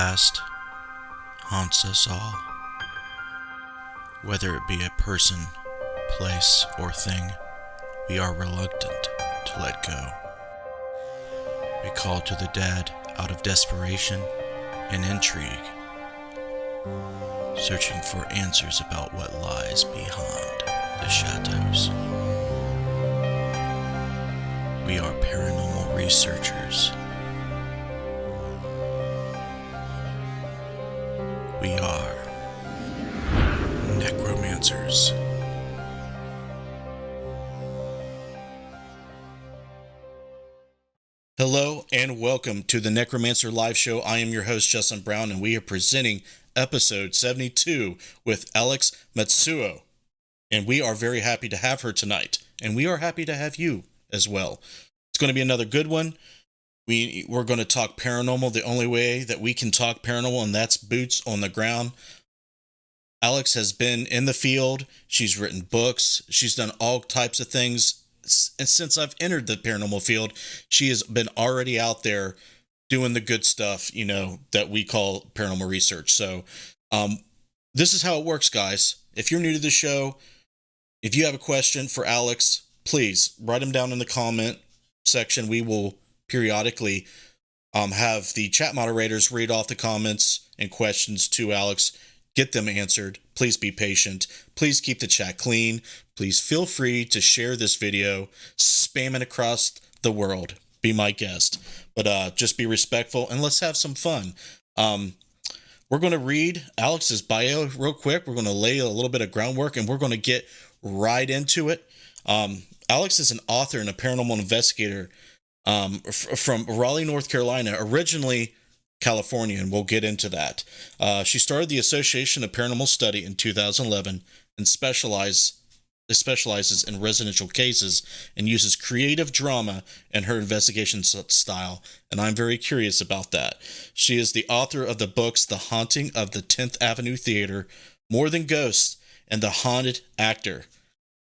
past haunts us all. Whether it be a person, place, or thing, we are reluctant to let go. We call to the dead out of desperation and intrigue, searching for answers about what lies behind the shadows. We are paranormal researchers. We are Necromancers. Hello and welcome to the Necromancer live show. I am your host, Justin Brown, and we are presenting episode 72 with Alex Matsuo. And we are very happy to have her tonight. And we are happy to have you as well. It's going to be another good one. We're going to talk paranormal the only way that we can talk paranormal, and that's boots on the ground. Alex has been in the field. She's written books. She's done all types of things. And since I've entered the paranormal field, she has been already out there doing the good stuff, that we call paranormal research. So this is how it works, guys. If you're new to the show, if you have a question for Alex, please write them down in the comment section. We will periodically have the chat moderators read off the comments and questions to Alex, get them answered. Please be patient. Please keep the chat clean. Please feel free to share this video, spam it across the world. Be my guest. But just be respectful and let's have some fun. We're going to read Alex's bio real quick. We're going to lay a little bit of groundwork and we're going to get right into it. Alex is an author and a paranormal investigator from Raleigh, North Carolina, originally California, and we'll get into that. She started the Association of Paranormal Study in 2011 and specializes in residential cases and uses creative drama in her investigation style, and I'm very curious about that. She is the author of the books The Haunting of the 10th Avenue Theater, More Than Ghosts, and The Haunted Actor.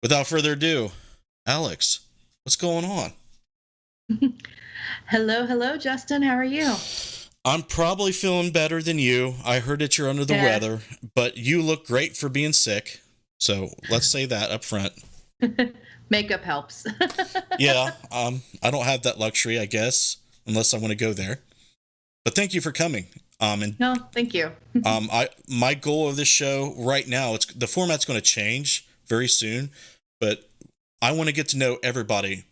Without further ado, Alex, what's going on? Hello, Justin. How are you? I'm probably feeling better than you. I heard that you're under the weather, but you look great for being sick. So let's say that up front. Makeup helps. Yeah, I don't have that luxury, I guess, unless I want to go there. But thank you for coming. No, thank you. My goal of this show right now, the format's going to change very soon, but I want to get to know everybody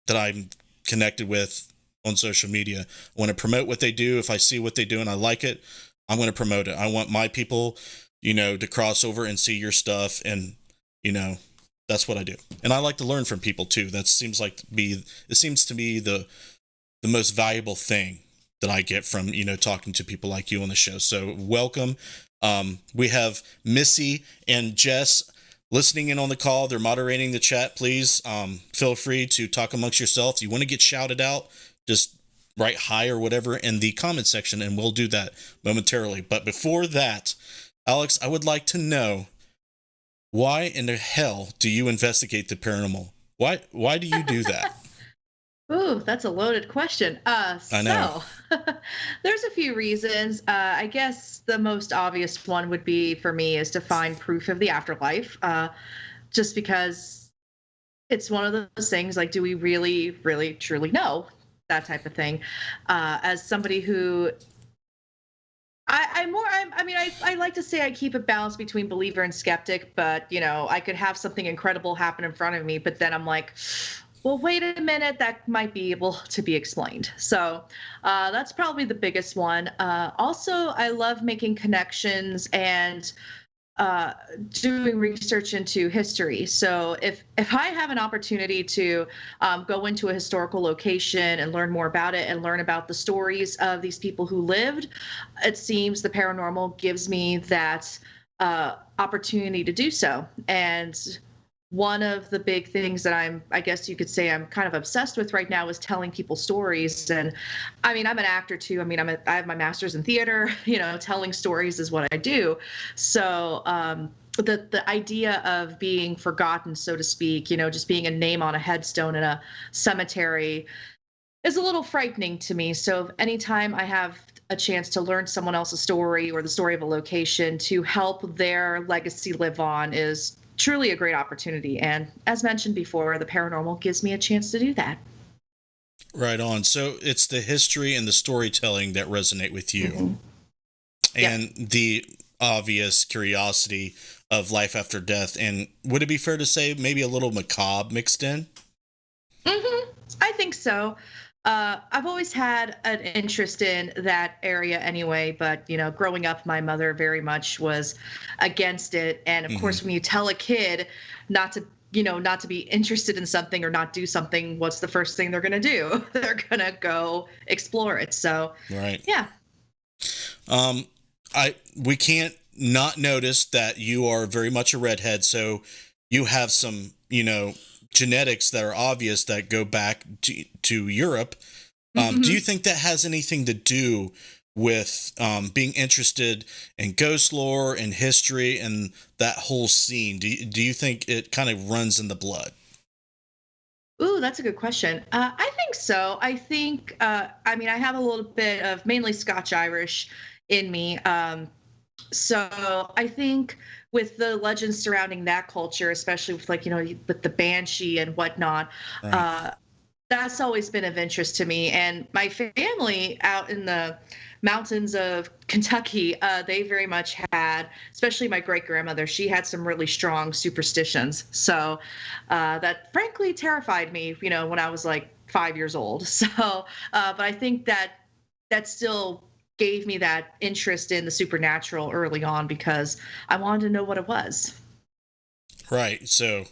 that I'm connected with on social media. I want to promote what they do. If I see what they do and I like it, I'm going to promote it. I want my people, to cross over and see your stuff, and that's what I do. And I like to learn from people too. That seems to be the most valuable thing that I get from talking to people like you on the show. So welcome. We have Missy and Jess listening in on the call. They're moderating the chat. Please feel free to talk amongst yourself. If you want to get shouted out, just write hi or whatever in the comment section, and we'll do that momentarily. But before that, Alex, I would like to know, why in the hell do you investigate the paranormal? Why do you do that? Ooh, that's a loaded question. I know. There's a few reasons. I guess the most obvious one would be for me is to find proof of the afterlife. Just because it's one of those things, like, do we really, really, truly know? That type of thing. As somebody who I like to say I keep a balance between believer and skeptic, but I could have something incredible happen in front of me, but then I'm like, well, wait a minute, that might be able to be explained. So that's probably the biggest one. Also, I love making connections and doing research into history. So if I have an opportunity to go into a historical location and learn more about it and learn about the stories of these people who lived, it seems the paranormal gives me that opportunity to do so. And one of the big things that I guess you could say I'm kind of obsessed with right now is telling people stories. And I'm an actor too. I have my master's in theater, telling stories is what I do. So the idea of being forgotten, so to speak, just being a name on a headstone in a cemetery is a little frightening to me. So anytime I have a chance to learn someone else's story or the story of a location to help their legacy live on is truly a great opportunity. And as mentioned before, the paranormal gives me a chance to do that. Right on. So it's the history and the storytelling that resonate with you, Mm-hmm. and the obvious curiosity of life after death. And would it be fair to say maybe a little macabre mixed in? I think so. I've always had an interest in that area anyway, but growing up, my mother very much was against it. And of Hmm. course, when you tell a kid not to, not to be interested in something or not do something, what's the first thing they're going to do? They're going to go explore it. So, Right. yeah. Um, we can't not notice that you are very much a redhead. So you have some, genetics that are obvious that go back to Europe. Do you Mhm. think that has anything to do with being interested in ghost lore and history and that whole scene? Do you think it kind of runs in the blood? Ooh, that's a good question. I think so. I think, I mean, I have a little bit of mainly Scotch Irish in me. So I think with the legends surrounding that culture, especially with like, with the banshee and whatnot, Right. uh, that's always been of interest to me. And my family out in the mountains of Kentucky, they very much had, especially my great grandmother, she had some really strong superstitions. So that frankly terrified me, when I was like 5 years old. So, but I think that still gave me that interest in the supernatural early on because I wanted to know what it was. Right. So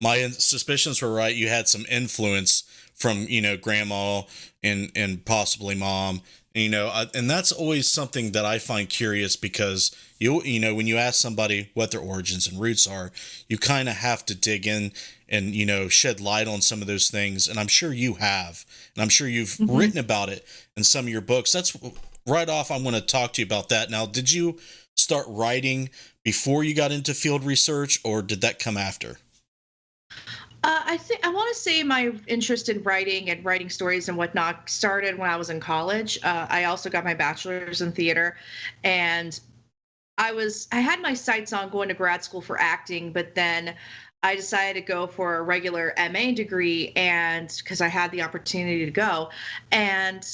my suspicions were right. You had some influence from grandma and possibly mom. And that's always something that I find curious because when you ask somebody what their origins and roots are, you kind of have to dig in and shed light on some of those things. And I'm sure you have, and I'm sure you've Hmm. written about it in some of your books. That's right off. I'm going to talk to you about that. Now, did you start writing before you got into field research, or did that come after? I think I want to say my interest in writing and writing stories and whatnot started when I was in college. I also got my bachelor's in theater, and I had my sights on going to grad school for acting, but then I decided to go for a regular MA degree, and because I had the opportunity to go, and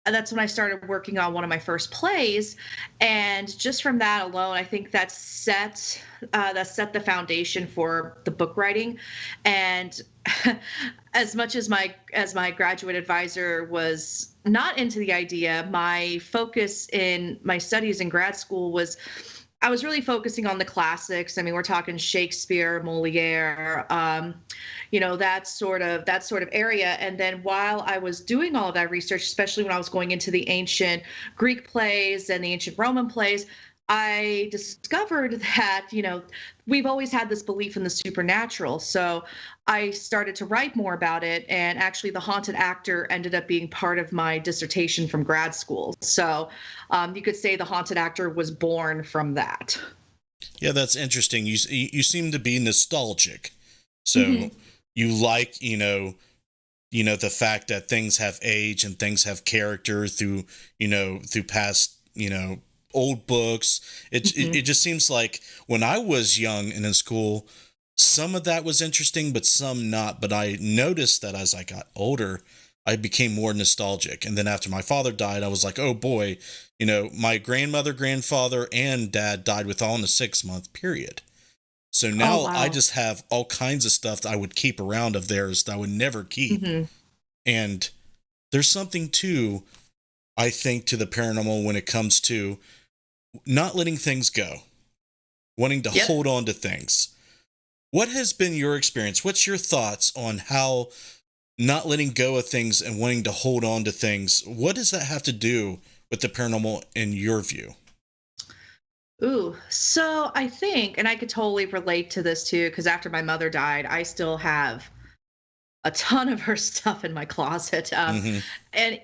that's when I started working on one of my first plays, and just from that alone, I think that set the foundation for the book writing. And as much as my graduate advisor was not into the idea, my focus in my studies in grad school was I was really focusing on the classics. I mean, we're talking Shakespeare, Moliere, that sort of area. And then while I was doing all of that research, especially when I was going into the ancient Greek plays and the ancient Roman plays, I discovered that, we've always had this belief in the supernatural. So I started to write more about it. And actually, the haunted actor ended up being part of my dissertation from grad school. So you could say the haunted actor was born from that. Yeah, that's interesting. You seem to be nostalgic, so Hmm. you like the fact that things have age and things have character through past old books. It Hmm. just seems like when I was young and in school, some of that was interesting, but some not. But I noticed that as I got older, I became more nostalgic. And then after my father died, I was like, oh boy, my grandmother, grandfather, and dad died with all in a 6 month period. So Oh, now I wow. just have all kinds of stuff that I would keep around of theirs that I would never keep. Hmm. And there's something too, I think, to the paranormal when it comes to not letting things go, wanting to Yep. hold on to things. What has been your experience? What's your thoughts on how not letting go of things and wanting to hold on to things, what does that have to do with the paranormal in your view? Ooh, so I think, and I could totally relate to this too, because after my mother died, I still have a ton of her stuff in my closet. Hmm. And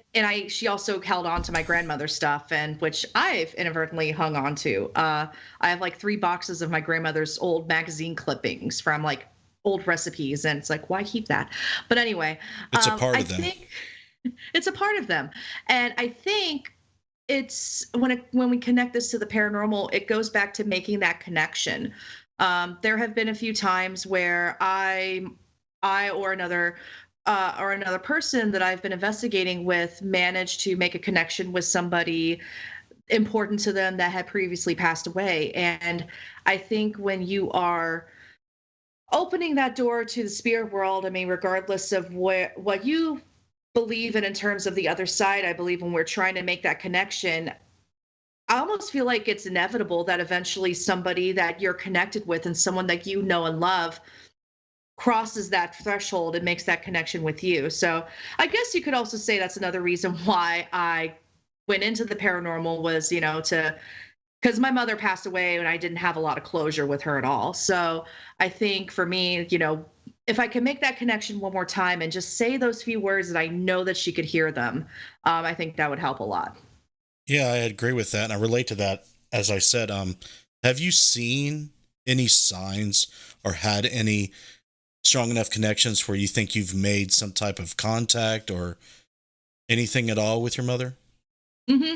she also held on to my grandmother's stuff, and which I've inadvertently hung on to. I have like 3 boxes of my grandmother's old magazine clippings from like old recipes, and it's like, why keep that? But anyway, It's a part I of them. think it's a part of them, and I think. it's when we connect this to the paranormal, it goes back to making that connection. There have been a few times where I or another person that I've been investigating with managed to make a connection with somebody important to them that had previously passed away. And I think when you are opening that door to the spirit world, I mean, regardless of what you believe in terms of the other side, I believe when we're trying to make that connection, I almost feel like it's inevitable that eventually somebody that you're connected with and someone that you know and love crosses that threshold and makes that connection with you. So I guess you could also say that's another reason why I went into the paranormal was, to because my mother passed away and I didn't have a lot of closure with her at all. So I think for me, if I can make that connection one more time and just say those few words that I know that she could hear them, I think that would help a lot. Yeah, I agree with that, and I relate to that. As I said, have you seen any signs or had any strong enough connections where you think you've made some type of contact or anything at all with your mother? hmm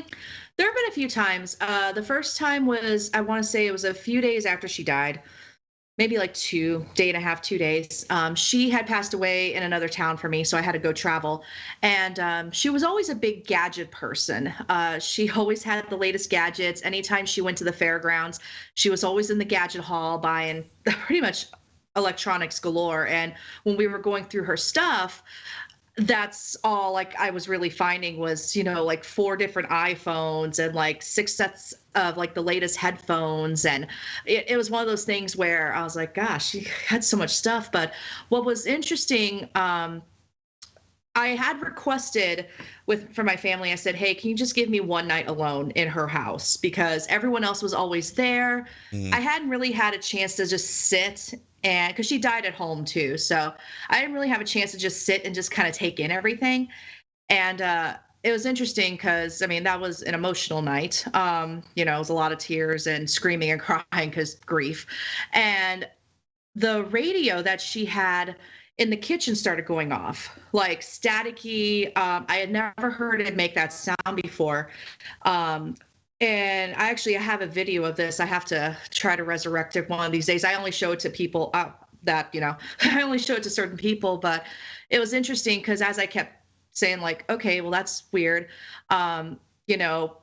There have been a few times. The first time was, I want to say it was a few days after she died, maybe like day and a half, 2 days. She had passed away in another town for me, so I had to go travel. And she was always a big gadget person. She always had the latest gadgets. Anytime she went to the fairgrounds, she was always in the gadget hall buying pretty much electronics galore. And when we were going through her stuff, that's all like I was really finding was, like 4 different iPhones and like 6 sets of like the latest headphones. And it was one of those things where I was like, gosh, she had so much stuff. But what was interesting, I had requested for my family, I said, hey, can you just give me one night alone in her house? Because everyone else was always there. I Mm. hadn't really had a chance to just sit, and because she died at home too. So I didn't really have a chance to just sit and just kind of take in everything. And it was interesting because, I mean, that was an emotional night. It was a lot of tears and screaming and crying because grief. And the radio that she had in the kitchen started going off like staticky. I had never heard it make that sound before. um, and I have a video of this. I have to try to resurrect it one of these days. I only show it to people that I only show it to certain people. But it was interesting because as I kept saying like, okay, well, that's weird. um, you know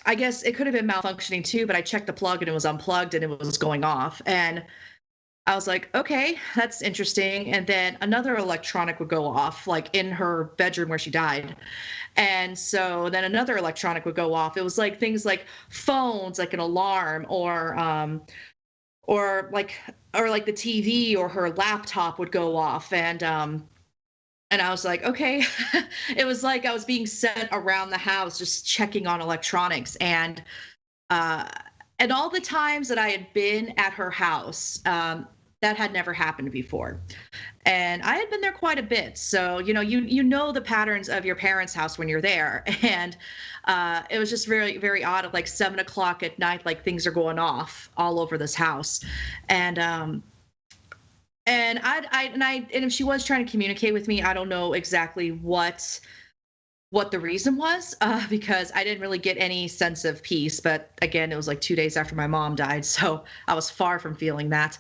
I guess it could have been malfunctioning too, but I checked the plug and it was unplugged and it was going off. And I was like, okay, that's interesting. And then another electronic would go off, like in her bedroom where she died. And so then another electronic would go off. It was like things like phones, like an alarm, or like or like the TV or her laptop would go off. And I was like, okay. It was like I was being sent around the house just checking on electronics. Uh, and all the times that I had been at her house, that had never happened before. And I had been there quite a bit, so you know the patterns of your parents' house when you're there. And it was just very very odd. At like 7 o'clock at night, like things are going off all over this house. And and if she was trying to communicate with me, I don't know exactly what the reason was, because I didn't really get any sense of peace. But again, it was like 2 days after my mom died, so I was far from feeling that.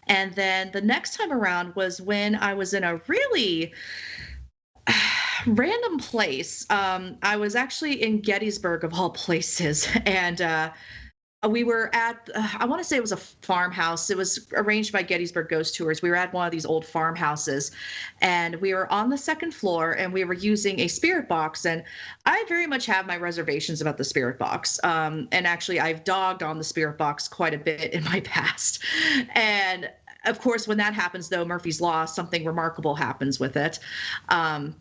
And then the next time around was when I was in a really random place. I was actually in Gettysburg, of all places, and we were at, I want to say it was a farmhouse. It was arranged by Gettysburg Ghost Tours. We were at one of these old farmhouses, and we were on the second floor, and we were using a spirit box. And I very much have my reservations about the spirit box. And actually, I've dogged on the spirit box quite a bit in my past. And of course, when that happens, though, Murphy's Law, something remarkable happens with it. Um,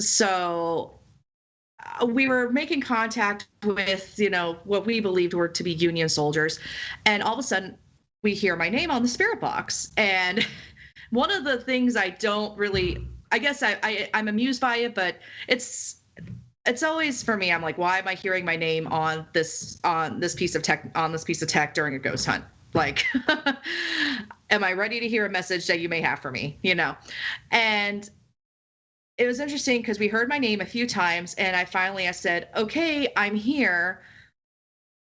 so we were making contact with, what we believed were to be Union soldiers. And all of a sudden, we hear my name on the spirit box. And one of the things I don't really, I guess I'm amused by it, but it's always for me. I'm like, why am I hearing my name on this piece of tech during a ghost hunt? Like, am I ready to hear a message that you may have for me? And it was interesting because we heard my name a few times, and I said, okay, I'm here.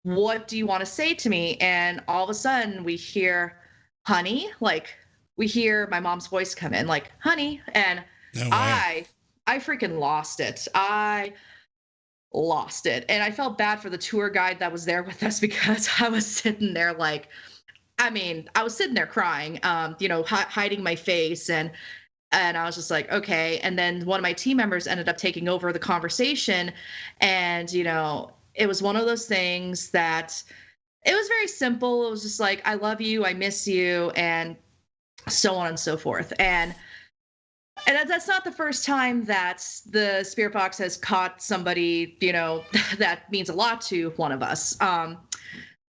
What do you want to say to me? And all of a sudden we hear, honey, like we hear my mom's voice come in, like, honey. And No way. I freaking lost it. I lost it. And I felt bad for the tour guide that was there with us because I was sitting there like, I mean, I was sitting there crying, hiding my face, and I was just like, okay. And then one of my team members ended up taking over the conversation, and it was one of those things that it was very simple. It was just like, I love you, I miss you, and so on and so forth. And that's not the first time that the spirit box has caught somebody, that means a lot to one of us.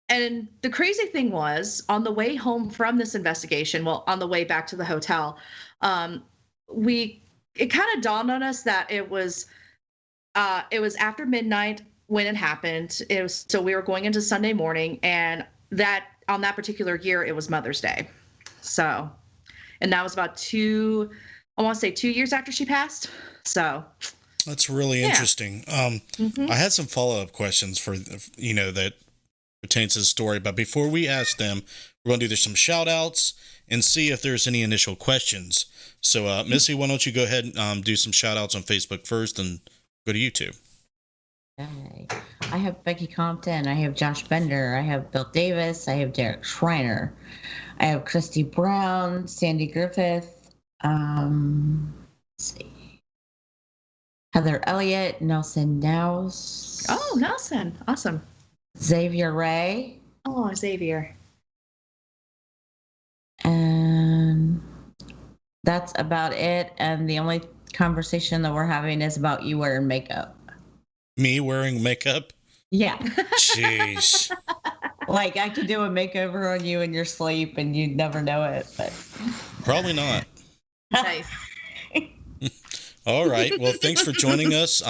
And the crazy thing was, on the way home from this investigation, well, on the way back to the hotel, it kind of dawned on us that it was after midnight when it happened. So we were going into Sunday morning, and that on that particular year, it was Mother's Day. So, and that was about I want to say 2 years after she passed. So that's really interesting. I had some follow-up questions for, that pertains to the story, but before we ask them, we're going to do some shout outs and see if there's any initial questions. So, Missy, why don't you go ahead and do some shout outs on Facebook first and go to YouTube. Okay. I have Becky Compton, I have Josh Bender, I have Bill Davis, I have Derek Schreiner, I have Christy Brown, Sandy Griffith, let's see, Heather Elliott, Nelson Nows. Oh, Nelson. Awesome. Xavier Ray. Oh, Xavier. And that's about it. And the only conversation that we're having is about you wearing makeup. Me wearing makeup? Yeah. Jeez. Like, I could do a makeover on you in your sleep and you'd never know it, but probably not. Nice. All right. Well, thanks for joining us.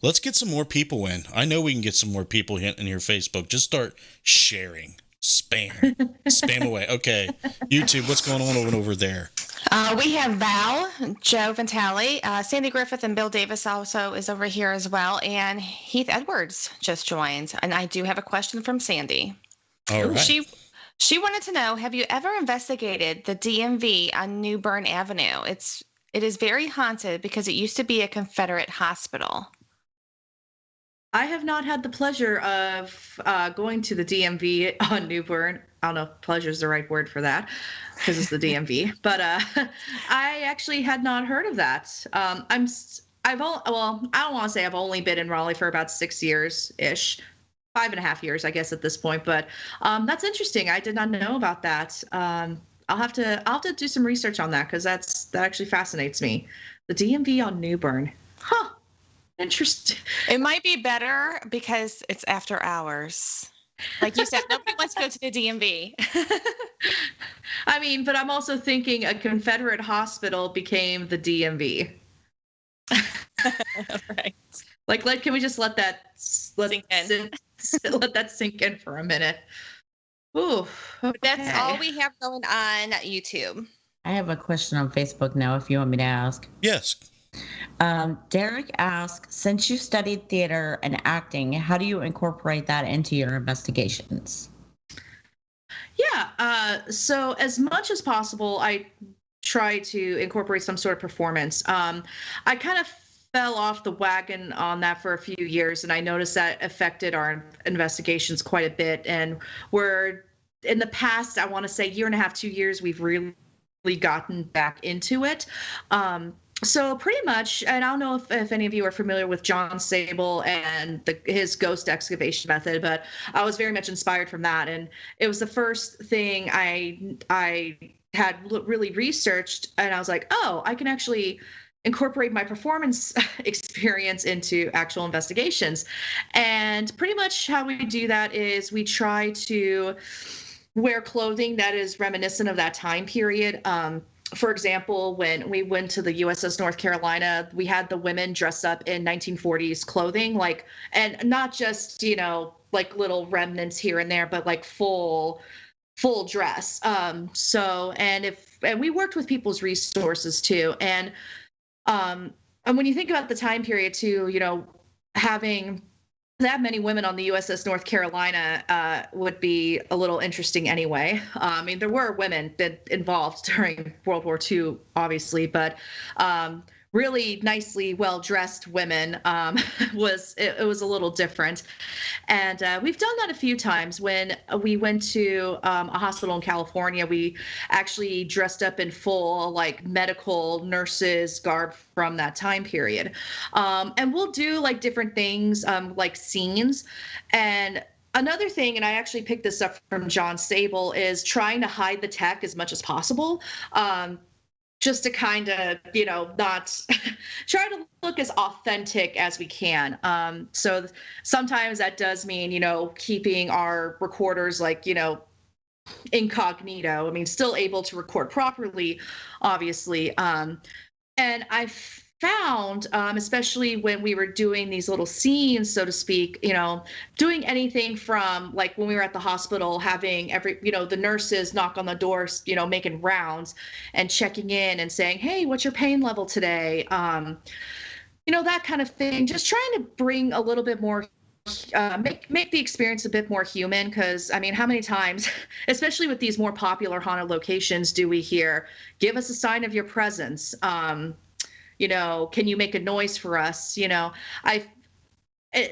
Let's get some more people in. I know we can get some more people in your Facebook. Just start sharing. Spam away. Okay. YouTube, what's going on over there? We have Val, Joe Ventali, Sandy Griffith, and Bill Davis also is over here as well. And Heath Edwards just joined. And I do have a question from Sandy. All right. She wanted to know, have you ever investigated the DMV on New Bern Avenue? It is very haunted because it used to be a Confederate hospital. I have not had the pleasure of going to the DMV on New Bern. I don't know if pleasure is the right word for that because it's the DMV, but I actually had not heard of that. I don't want to say I've only been in Raleigh for about 6 years ish, 5.5 years, I guess, at this point. But that's interesting. I did not know about that. I'll have to do some research on that because that actually fascinates me. The DMV on New Bern, huh? Interesting. It might be better because it's after hours. Like you said, nobody wants to go to the DMV. I mean, but I'm also thinking a Confederate hospital became the DMV. Right. Like, can we just let that sink in? Let that sink in for a minute. Ooh, okay. That's all we have going on YouTube. I have a question on Facebook now, if you want me to ask. Yes. Derek asks, since you studied theater and acting, how do you incorporate that into your investigations? Yeah, so as much as possible, I try to incorporate some sort of performance. I kind of fell off the wagon on that for a few years, and I noticed that affected our investigations quite a bit. And we're in the past, I want to say 1.5 to 2 years, we've really gotten back into it. So pretty much, and I don't know if any of you are familiar with John Sable and his ghost excavation method, but I was very much inspired from that. And it was the first thing I had really researched, and I was like, oh, I can actually incorporate my performance experience into actual investigations. And pretty much how we do that is we try to wear clothing that is reminiscent of that time period. For example, when we went to the USS North Carolina, we had the women dress up in 1940s clothing, and not just, like little remnants here and there, but like full dress. And we worked with people's resources too. And And when you think about the time period too, having that many women on the USS North Carolina would be a little interesting anyway. I mean, there were women that involved during World War II, obviously, but really nicely well-dressed women it was a little different. And we've done that a few times. When we went to a hospital in California, we actually dressed up in full like medical nurses garb from that time period. And we'll do like different things, like scenes. And another thing, and I actually picked this up from John Sable, is trying to hide the tech as much as possible. Just to kind of, not try to look as authentic as we can. So sometimes that does mean, keeping our recorders like, incognito. I mean, still able to record properly, obviously. And I found, especially when we were doing these little scenes, so to speak, doing anything from like when we were at the hospital, having the nurses knock on the doors, making rounds and checking in and saying, hey, what's your pain level today? That kind of thing, just trying to bring a little bit more, make the experience a bit more human. Because I mean, how many times, especially with these more popular haunted locations, do we hear, give us a sign of your presence? Can you make a noise for us?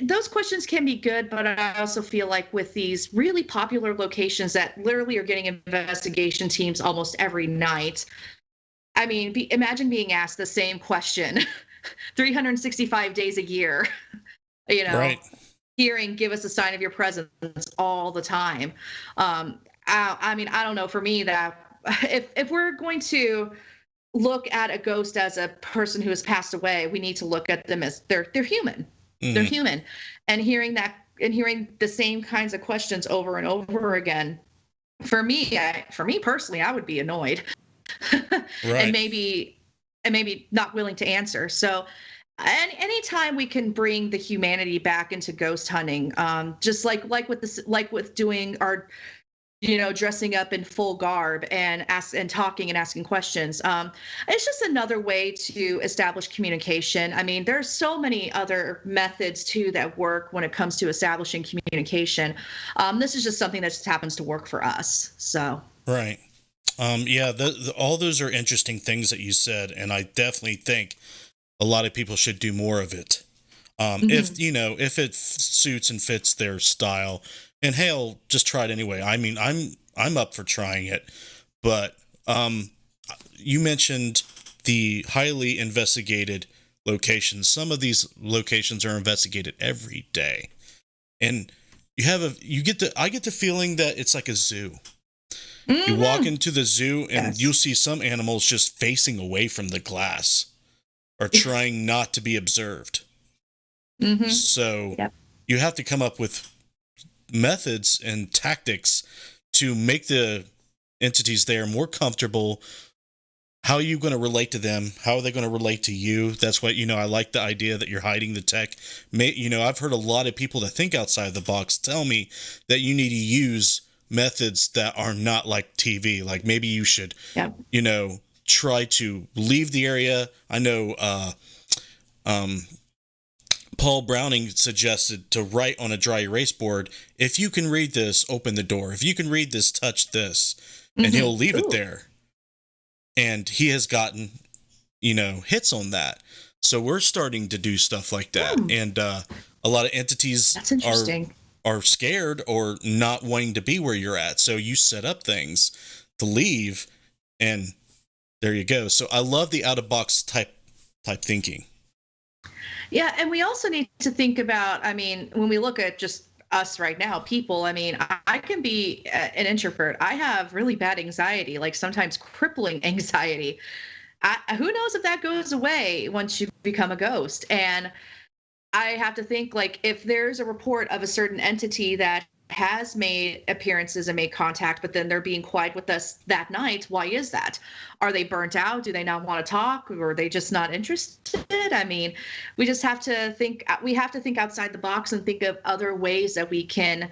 Those questions can be good, but I also feel like with these really popular locations that literally are getting investigation teams almost every night. I mean, imagine being asked the same question 365 days a year, Right. hearing, give us a sign of your presence all the time. I mean, I don't know, for me, that if we're going to look at a ghost as a person who has passed away, we need to look at them as they're human. Mm-hmm. They're human. And hearing the same kinds of questions over and over again, for me personally, I would be annoyed. Right. and maybe not willing to answer. So anytime we can bring the humanity back into ghost hunting, just like with doing our, dressing up in full garb and talking and asking questions. It's just another way to establish communication. I mean, there's so many other methods too that work when it comes to establishing communication. This is just something that just happens to work for us. So. Right. Yeah, all those are interesting things that you said, and I definitely think a lot of people should do more of it. If it suits and fits their style. And hell, just try it anyway. I mean, I'm up for trying it, but you mentioned the highly investigated locations. Some of these locations are investigated every day, and I get the feeling that it's like a zoo. Mm-hmm. You walk into the zoo and you'll see some animals just facing away from the glass or trying not to be observed. Mm-hmm. So you have to come up with methods and tactics to make the entities there more comfortable. How are you going to relate to them? How are they going to relate to you? That's what, I like the idea that you're hiding the tech. I've heard a lot of people that think outside the box tell me that you need to use methods that are not like TV. Like maybe you should, try to leave the area. I know, Paul Browning suggested to write on a dry erase board, if you can read this, open the door. If you can read this, touch this. And he'll leave it there. And he has gotten, hits on that. So we're starting to do stuff like that. And a lot of entities are scared or not wanting to be where you're at. So you set up things to leave, and there you go. So I love the out-of-box type thinking. Yeah, and we also need to think about, when we look at just us right now, people, I can be an introvert. I have really bad anxiety, like sometimes crippling anxiety. Who knows if that goes away once you become a ghost? And I have to think, like, if there's a report of a certain entity that has made appearances and made contact, but then they're being quiet with us that night, why is that? Are they burnt out? Do they not want to talk? Or are they just not interested? We just have to think outside the box and think of other ways that we can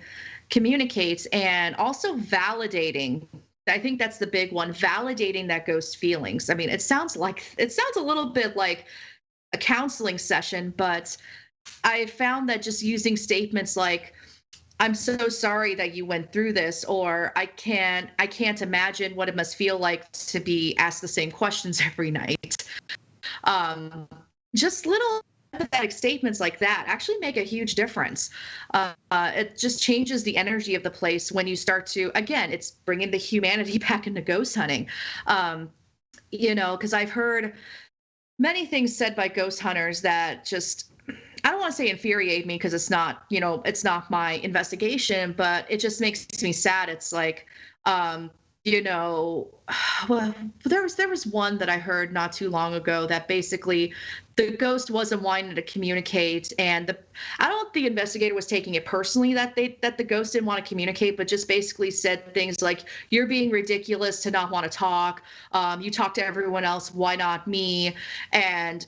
communicate, and also validating I think that's the big one, validating that ghost feelings. I mean, it sounds a little bit like a counseling session, but I found that just using statements like, I'm so sorry that you went through this, or I can't imagine what it must feel like to be asked the same questions every night. Just little empathetic statements like that actually make a huge difference. It just changes the energy of the place when you start to, again, it's bringing the humanity back into ghost hunting. Because I've heard many things said by ghost hunters that just, I don't want to say infuriate me because it's not my investigation, but it just makes me sad. It's like, well, there was one that I heard not too long ago that basically the ghost wasn't wanting to communicate, and I don't think the investigator was taking it personally that the ghost didn't want to communicate, but just basically said things like, "You're being ridiculous to not want to talk. You talk to everyone else. Why not me?" And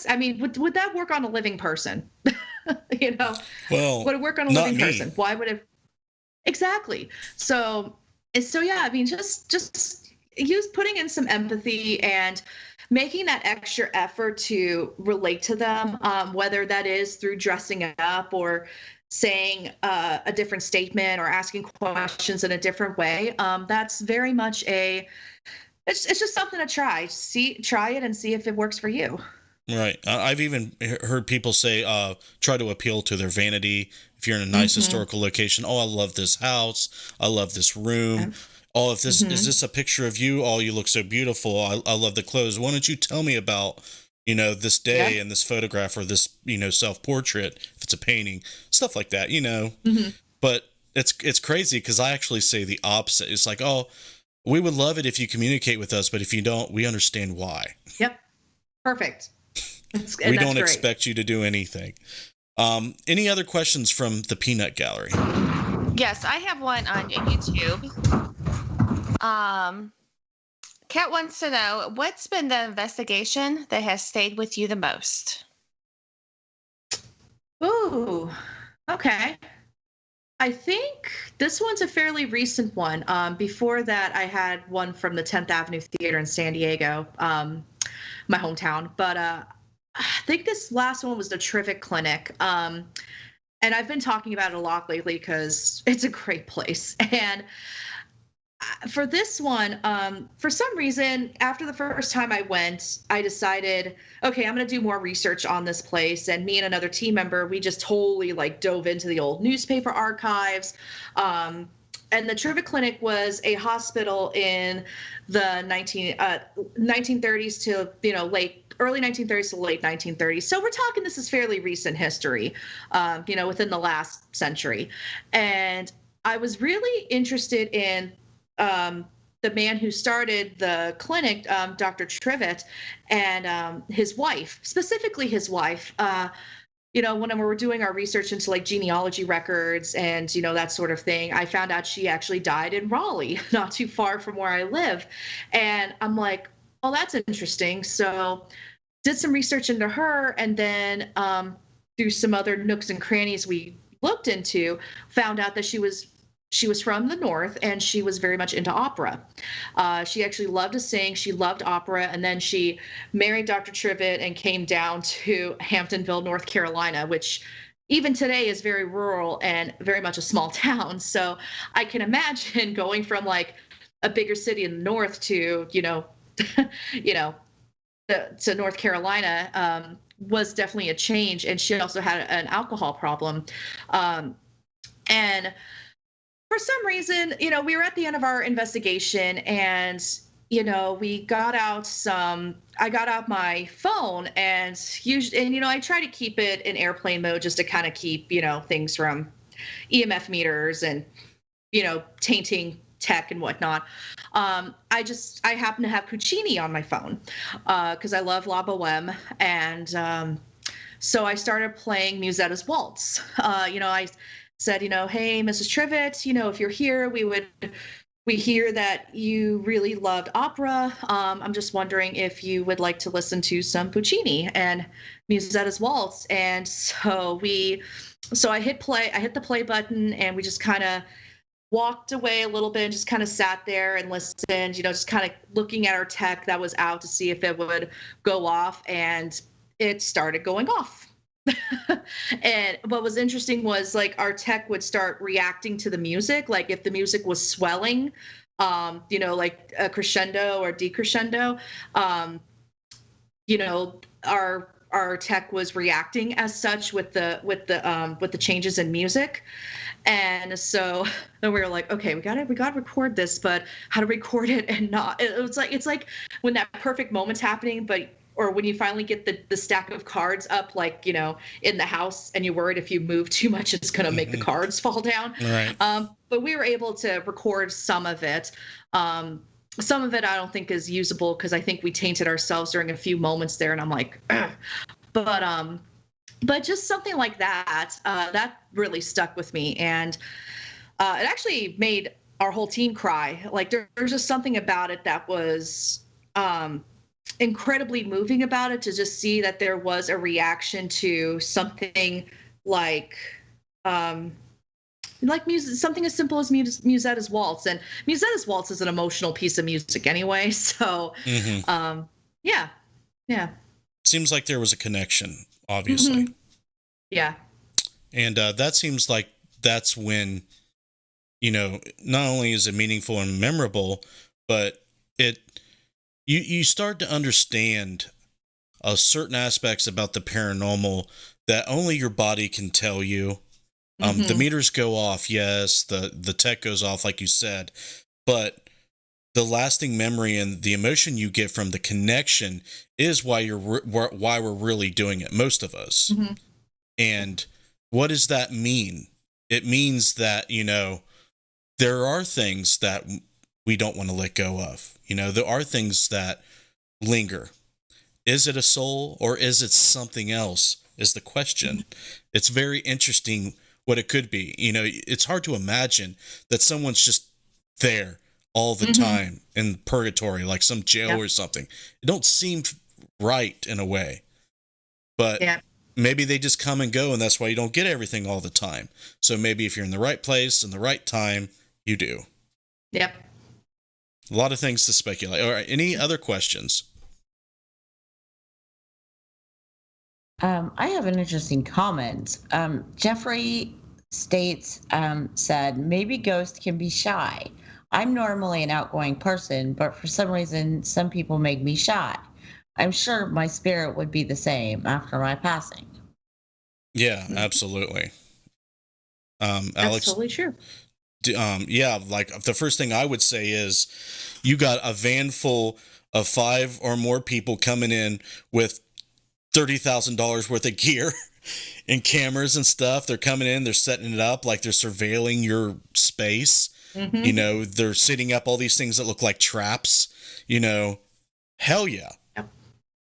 I mean, would that work on a living person? Well, would it work on a living person? Why would it? Exactly. So yeah, I mean, just use putting in some empathy and making that extra effort to relate to them, whether that is through dressing up or saying a different statement or asking questions in a different way. That's very much it's just something to try. Try it and see if it works for you. Right. I've even heard people say, try to appeal to their vanity. If you're in a nice historical location, oh, I love this house. I love this room. Oh, if this is this a picture of you? Oh, you look so beautiful. I love the clothes. Why don't you tell me about, this day and this photograph or this, self-portrait, if it's a painting, stuff like that, But it's crazy because I actually say the opposite. It's like, oh, we would love it if you communicate with us, but if you don't, we understand why. Yep. Perfect. We don't expect you to do anything. Any other questions from the Peanut Gallery? Yes, I have one on YouTube. Kat wants to know, what's been the investigation that has stayed with you the most? Ooh, okay. I think this one's a fairly recent one. Before that, I had one from the 10th Avenue Theater in San Diego, my hometown. But I think this last one was the Trivik Clinic. And I've been talking about it a lot lately because it's a great place. And for this one, for some reason, after the first time I went, I decided, okay, I'm going to do more research on this place. And me and another team member, we just totally dove into the old newspaper archives. And the Trivik Clinic was a hospital in the 1930s to early 1930s to late 1930s. So we're talking, this is fairly recent history, within the last century. And I was really interested in the man who started the clinic, Dr. Trivik, and his wife, specifically his wife. When we were doing our research into genealogy records and, that sort of thing, I found out she actually died in Raleigh, not too far from where I live. And I'm like, oh, that's interesting. So did some research into her, and then through some other nooks and crannies we looked into, found out that she was from the North, and she was very much into opera. She actually loved to sing. She loved opera. And then she married Dr. Trivik and came down to Hamptonville, North Carolina, which even today is very rural and very much a small town. So I can imagine going from a bigger city in the North to, to North Carolina was definitely a change. And she also had an alcohol problem. And for some reason, we were at the end of our investigation, and, we got out I got out my phone, and I try to keep it in airplane mode just to kind of keep, things from EMF meters and, tainting tech and whatnot. I happen to have Puccini on my phone because I love La Boheme. And so I started playing Musetta's Waltz. I said, hey, Mrs. Trivik, if you're here, we hear that you really loved opera. I'm just wondering if you would like to listen to some Puccini and Musetta's Waltz. And so I hit the play button, and we just kind of walked away a little bit and just kind of sat there and listened, just kind of looking at our tech that was out to see if it would go off, and it started going off. And what was interesting was like our tech would start reacting to the music, like if the music was swelling, like a crescendo or decrescendo, our tech was reacting as such with the changes in music. And so then we were like, okay, we gotta record this, but how to record it and not, it's like when that perfect moment's happening, or when you finally get the stack of cards up, like, in the house, and you're worried if you move too much, it's going to make the cards fall down. Right. But we were able to record some of it. Some of it I don't think is usable because I think we tainted ourselves during a few moments there, and I'm like, ugh. But just something like that, that really stuck with me. And it actually made our whole team cry. Like there's just something about it that was incredibly moving about it, to just see that there was a reaction to something like music, something as simple as Musetta's Waltz. And Musetta's Waltz is an emotional piece of music anyway. So, yeah. Seems like there was a connection, obviously. Mm-hmm. Yeah. And that seems like that's when, not only is it meaningful and memorable, but you start to understand certain aspects about the paranormal that only your body can tell you. The meters go off, yes, the tech goes off, like you said, but the lasting memory and the emotion you get from the connection is why we're really doing it, most of us. Mm-hmm. And what does that mean? It means that, there are things that we don't want to let go of. There are things that linger. Is it a soul or is it something else is the question. It's very interesting what it could be. It's hard to imagine that someone's just there all the time in purgatory, like some jail or something. It don't seem right in a way, but maybe they just come and go, and that's why you don't get everything all the time. So maybe if you're in the right place in the right time, you do. Yep. A lot of things to speculate. All right. Any other questions? I have an interesting comment. Jeffrey states, said, maybe ghosts can be shy. I'm normally an outgoing person, but for some reason, some people make me shy. I'm sure my spirit would be the same after my passing. Yeah, absolutely. Alex, that's totally true. Like the first thing I would say is you got a van full of 5 or more people coming in with $30,000 worth of gear and cameras and stuff. They're coming in, they're setting it up like they're surveilling your space. They're setting up all these things that look like traps. Hell yeah. Yep.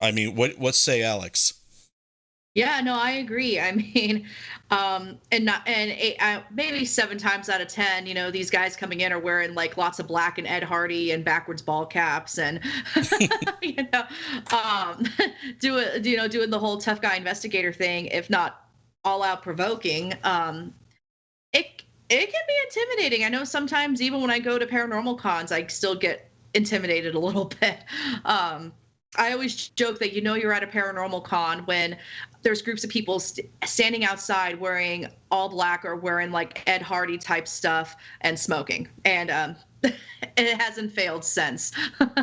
I mean, what say Alex? Yeah, no, I agree. I mean, maybe 7 times out of 10, these guys coming in are wearing like lots of black and Ed Hardy and backwards ball caps, and doing the whole tough guy investigator thing, if not all out provoking. It can be intimidating. I know sometimes even when I go to paranormal cons, I still get intimidated a little bit. I always joke that you're at a paranormal con when there's groups of people standing outside wearing all black or wearing like Ed Hardy type stuff and smoking. And it hasn't failed since.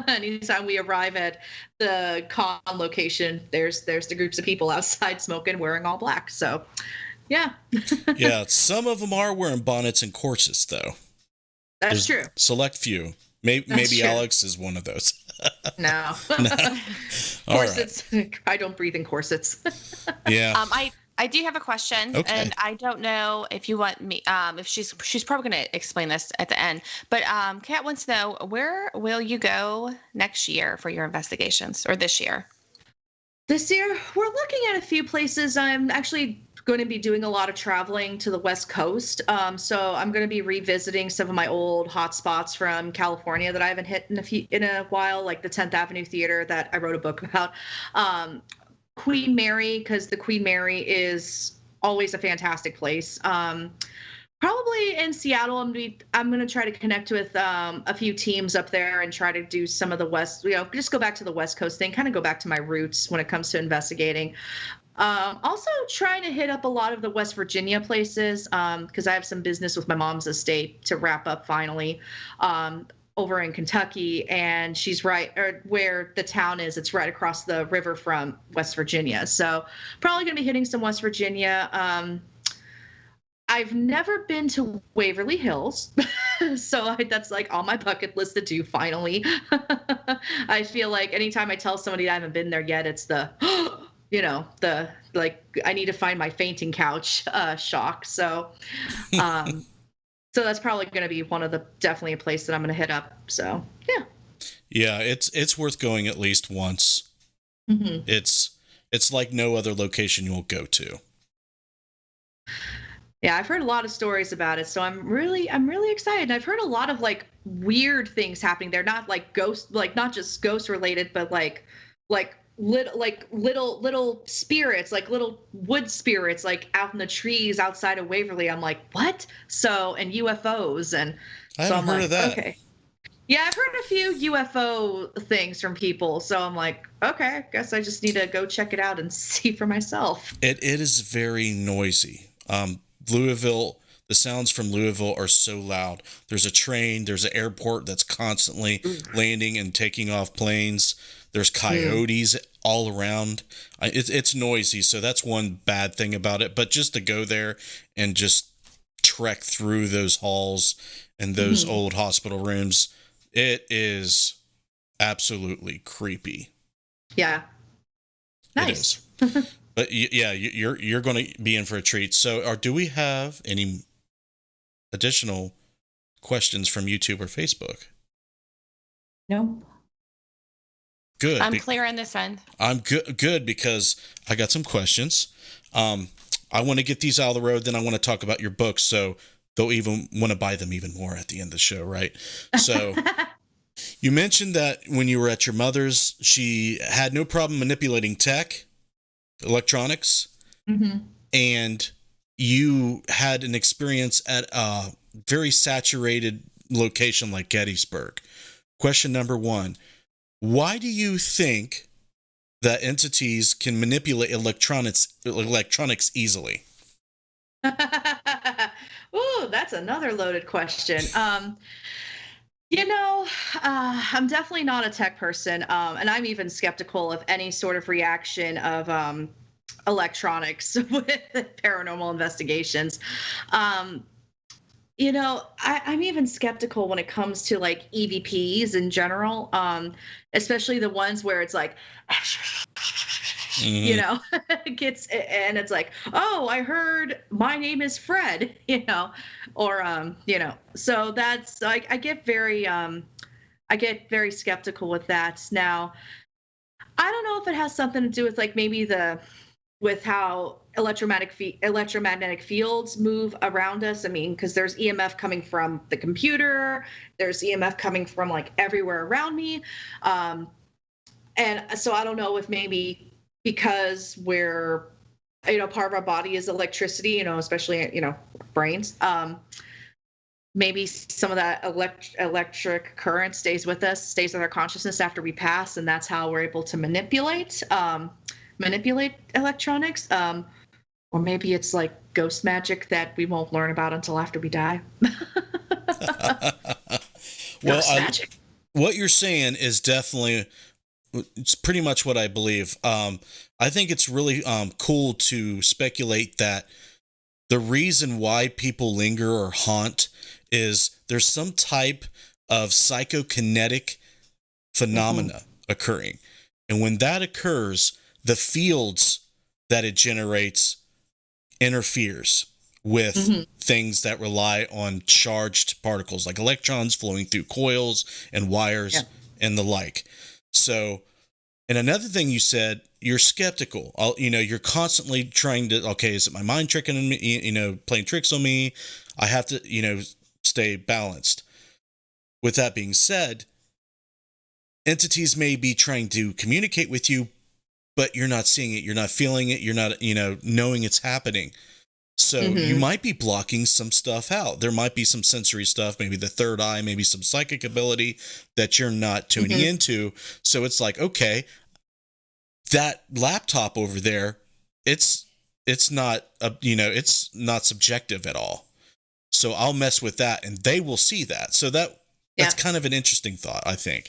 Anytime we arrive at the con location, there's the groups of people outside smoking, wearing all black. So, yeah. Yeah, some of them are wearing bonnets and corsets, though. That's true. Select few. Maybe Alex is one of those. No. Corsets. Right. I don't breathe in corsets. Yeah. I do have a question, and I don't know if you want me. If she's probably going to explain this at the end. But Kat wants to know, where will you go next year for your investigations, or this year? This year, we're looking at a few places. I'm actually going to be doing a lot of traveling to the West Coast. So I'm going to be revisiting some of my old hotspots from California that I haven't hit in a while, like the 10th Avenue Theater that I wrote a book about. Queen Mary, because the Queen Mary is always a fantastic place. Probably in Seattle. I'm gonna try to connect with a few teams up there and try to do some of the West, just go back to the West Coast thing, kind of go back to my roots when it comes to investigating. Also trying to hit up a lot of the West Virginia places, because I have some business with my mom's estate to wrap up finally, over in Kentucky, and she's right, or where the town is. It's right across the river from West Virginia. So probably gonna be hitting some West Virginia. I've never been to Waverly Hills, so that's like on my bucket list to do finally. I feel like anytime I tell somebody I haven't been there yet, it's the, the like I need to find my fainting couch shock. So, so that's probably going to be definitely a place that I'm going to hit up. So yeah. Yeah, it's worth going at least once. Mm-hmm. It's like no other location you'll go to. Yeah, I've heard a lot of stories about it, so I'm really excited. I've heard a lot of like weird things happening there, not like not just ghost related, but like little spirits, like little wood spirits, like out in the trees outside of Waverly. I'm like, what? So, and UFOs, and I so haven't I'm heard like, of that. okay. Yeah, I've heard a few UFO things from people, so I'm like, okay, I guess I just need to go check it out and see for myself. It is very noisy. Louisville, the sounds from Louisville are so loud. There's a train, there's an airport that's constantly landing and taking off planes. There's coyotes all around. It's noisy, so that's one bad thing about it. But just to go there and just trek through those halls and those old hospital rooms, it is absolutely creepy. Yeah. Nice. It is. But yeah, you're going to be in for a treat. So, do we have any additional questions from YouTube or Facebook? No. Good. I'm clear on this end. I'm good because I got some questions. I want to get these out of the road. Then I want to talk about your books, so they'll even want to buy them even more at the end of the show, right? So. You mentioned that when you were at your mother's, she had no problem manipulating electronics, and you had an experience at a very saturated location like Gettysburg. Question number 1, why do you think that entities can manipulate electronics easily? Ooh, that's another loaded question. I'm definitely not a tech person, and I'm even skeptical of any sort of reaction of electronics with paranormal investigations. I'm even skeptical when it comes to like EVPs in general, especially the ones where it's like, and it's like, oh, I heard my name is Fred, or so that's like I get very skeptical with that. Now, I don't know if it has something to do with like maybe with how electromagnetic fields move around us. I mean, because there's EMF coming from the computer, there's EMF coming from like everywhere around me, and so I don't know if maybe because we're part of our body is electricity, especially brains, maybe some of that electric current stays with our consciousness after we pass, and that's how we're able to manipulate electronics, or maybe it's like ghost magic that we won't learn about until after we die. Well, magic. What you're saying is definitely, it's pretty much what I believe. I think it's really cool to speculate that the reason why people linger or haunt is there's some type of psychokinetic phenomena occurring. And when that occurs, the fields that it generates interferes with things that rely on charged particles, like electrons flowing through coils and wires and the like. So, and another thing you said, you're skeptical. You're constantly trying to, okay, is it my mind tricking me, playing tricks on me? I have to, stay balanced. With that being said, entities may be trying to communicate with you, but you're not seeing it, you're not feeling it, you're not, knowing it's happening. So you might be blocking some stuff out. There might be some sensory stuff, maybe the third eye, maybe some psychic ability that you're not tuning into. So it's like, okay, that laptop over there, it's not, it's not subjective at all. So I'll mess with that and they will see that. So that's kind of an interesting thought, I think.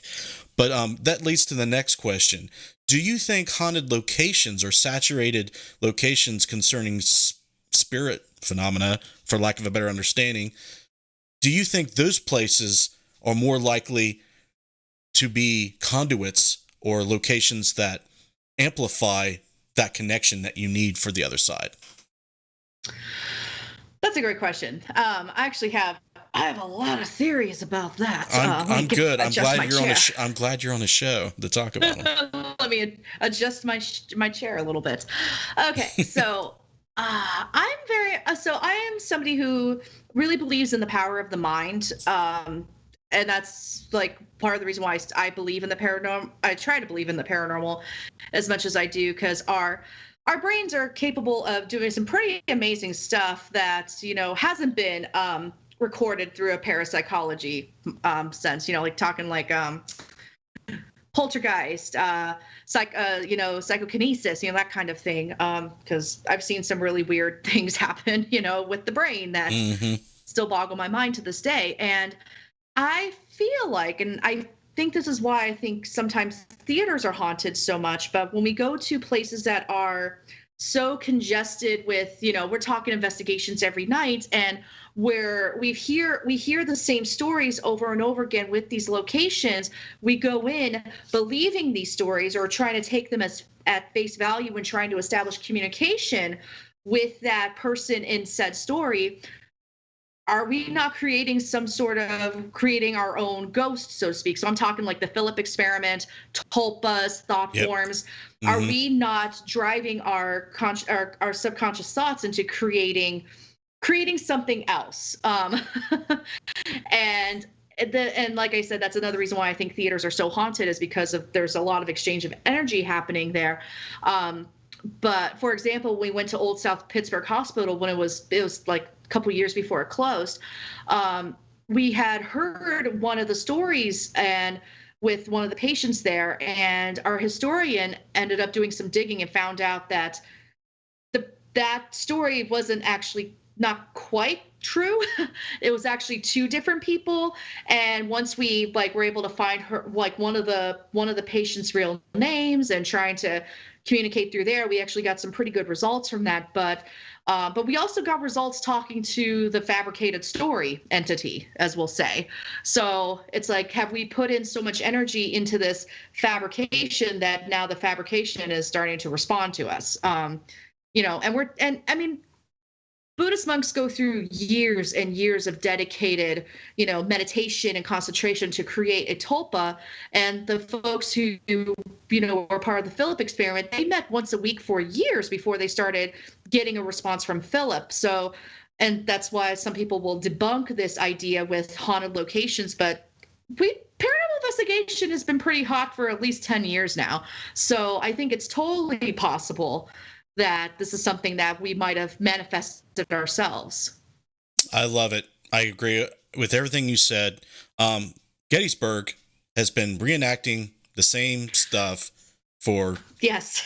But that leads to the next question. Do you think haunted locations or saturated locations concerning spirit phenomena, for lack of a better understanding, do you think those places are more likely to be conduits or locations that amplify that connection that you need for the other side? That's a great question. I have a lot of theories about that. I'm good. I'm glad you're I'm glad you're on the show to talk about them. Let me adjust my chair a little bit. Okay, so I am somebody who really believes in the power of the mind. And that's like part of the reason why I believe in the paranormal. I try to believe in the paranormal as much as I do, because our brains are capable of doing some pretty amazing stuff that, hasn't been recorded through a parapsychology sense, like talking like poltergeist, psychokinesis, that kind of thing. Because I've seen some really weird things happen, with the brain that still boggle my mind to this day. And I feel like, and I think this is why I think sometimes theaters are haunted so much, but when we go to places that are so congested with, we're talking investigations every night, and where we hear the same stories over and over again with these locations, we go in believing these stories or trying to take them at face value and trying to establish communication with that person in said story. Are we not creating creating our own ghost, so to speak? So I'm talking like the Philip experiment, tulpas, thought forms. Are we not driving our subconscious thoughts into creating something else? And like I said, that's another reason why I think theaters are so haunted, is because there's a lot of exchange of energy happening there. But for example, we went to Old South Pittsburgh Hospital when it was like a couple years before it closed. We had heard one of the stories and with one of the patients there, and our historian ended up doing some digging and found out that that story wasn't actually not quite true. It was actually two different people. And once we were able to find her, one of the patient's real names and trying to communicate through there, we actually got some pretty good results from that. But we also got results talking to the fabricated story entity, as we'll say. So it's like, have we put in so much energy into this fabrication that now the fabrication is starting to respond to us? And I mean, Buddhist monks go through years and years of dedicated, meditation and concentration to create a tulpa. And the folks who, were part of the Philip experiment, they met once a week for years before they started getting a response from Philip. So, and that's why some people will debunk this idea with haunted locations, but paranormal investigation has been pretty hot for at least 10 years now. So I think it's totally possible that this is something that we might have manifested ourselves. I love it. I agree with everything you said. Gettysburg has been reenacting the same stuff for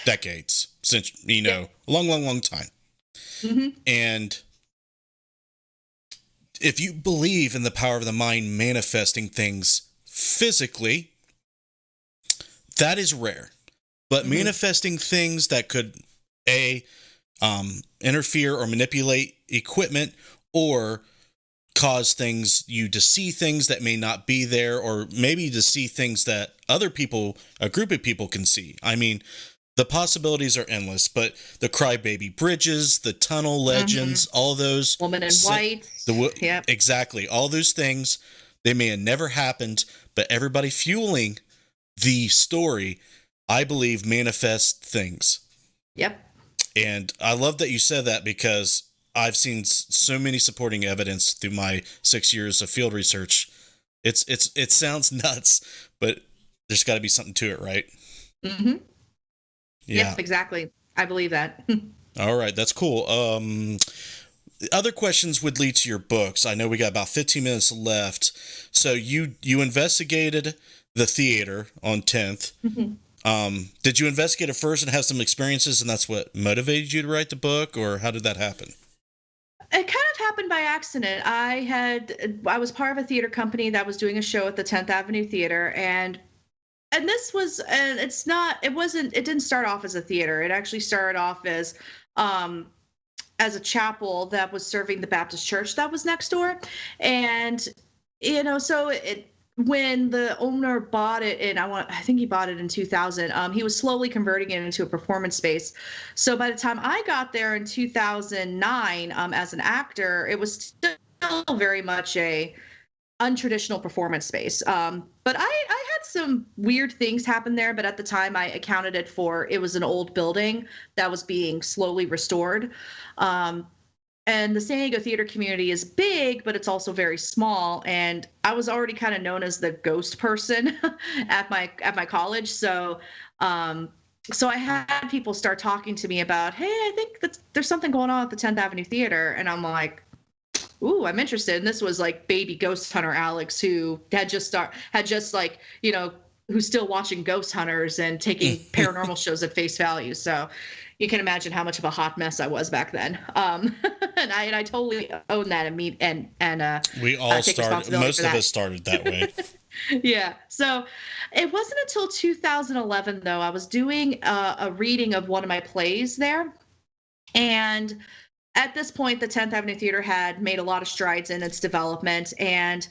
decades, since, a long time. And if you believe in the power of the mind manifesting things physically, that is rare. But manifesting things that could interfere or manipulate equipment or cause you to see things that may not be there, or maybe to see things that a group of people can see. I mean, the possibilities are endless, but the crybaby bridges, the tunnel legends, all those. Woman in white. Exactly. All those things, they may have never happened, but everybody fueling the story, I believe, manifest things. Yep. And I love that you said that, because I've seen so many supporting evidence through my 6 years of field research. It sounds nuts, but there's got to be something to it, right? Yeah. Yes, exactly. I believe that. All right, that's cool. other questions would lead to your books. I know we got about 15 minutes left. So you investigated the theater on 10th. Did you investigate it first and have some experiences, and that's what motivated you to write the book, or how did that happen? It kind of happened by accident. I was part of a theater company that was doing a show at the 10th Avenue Theater, and this was it didn't start off as a theater. It actually started off as a chapel that was serving the Baptist church that was next door. And so when the owner bought it, and I think he bought it in 2000, he was slowly converting it into a performance space. So by the time I got there in 2009, as an actor, it was still very much a untraditional performance space. But I had some weird things happen there, but at the time I accounted it was an old building that was being slowly restored. And the San Diego theater community is big, but it's also very small. And I was already kind of known as the ghost person at my college. So I had people start talking to me about, hey, I think there's something going on at the 10th Avenue Theater. And I'm like, ooh, I'm interested. And this was like baby ghost hunter Alex, who who's still watching Ghost Hunters and taking paranormal shows at face value. So you can imagine how much of a hot mess I was back then. And I totally own that and we all started. Most of us started that way. Yeah. So it wasn't until 2011 though, I was doing a reading of one of my plays there, and at this point, the 10th Avenue Theater had made a lot of strides in its development, and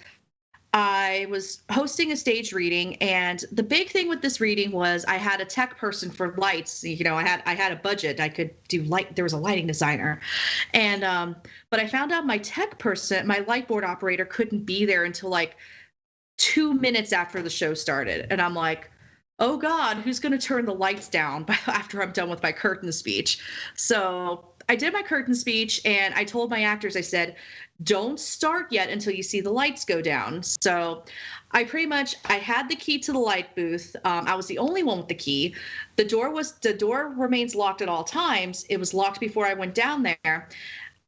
I was hosting a stage reading. And the big thing with this reading was I had a tech person for lights. I had a budget. I could do light. There was a lighting designer, and but I found out my tech person, my light board operator, couldn't be there until like 2 minutes after the show started, and I'm like, oh God, who's going to turn the lights down after I'm done with my curtain speech? So I did my curtain speech, and I told my actors, I said, don't start yet until you see the lights go down. So I had the key to the light booth. I was the only one with the key. The door remains locked at all times. It was locked before I went down there.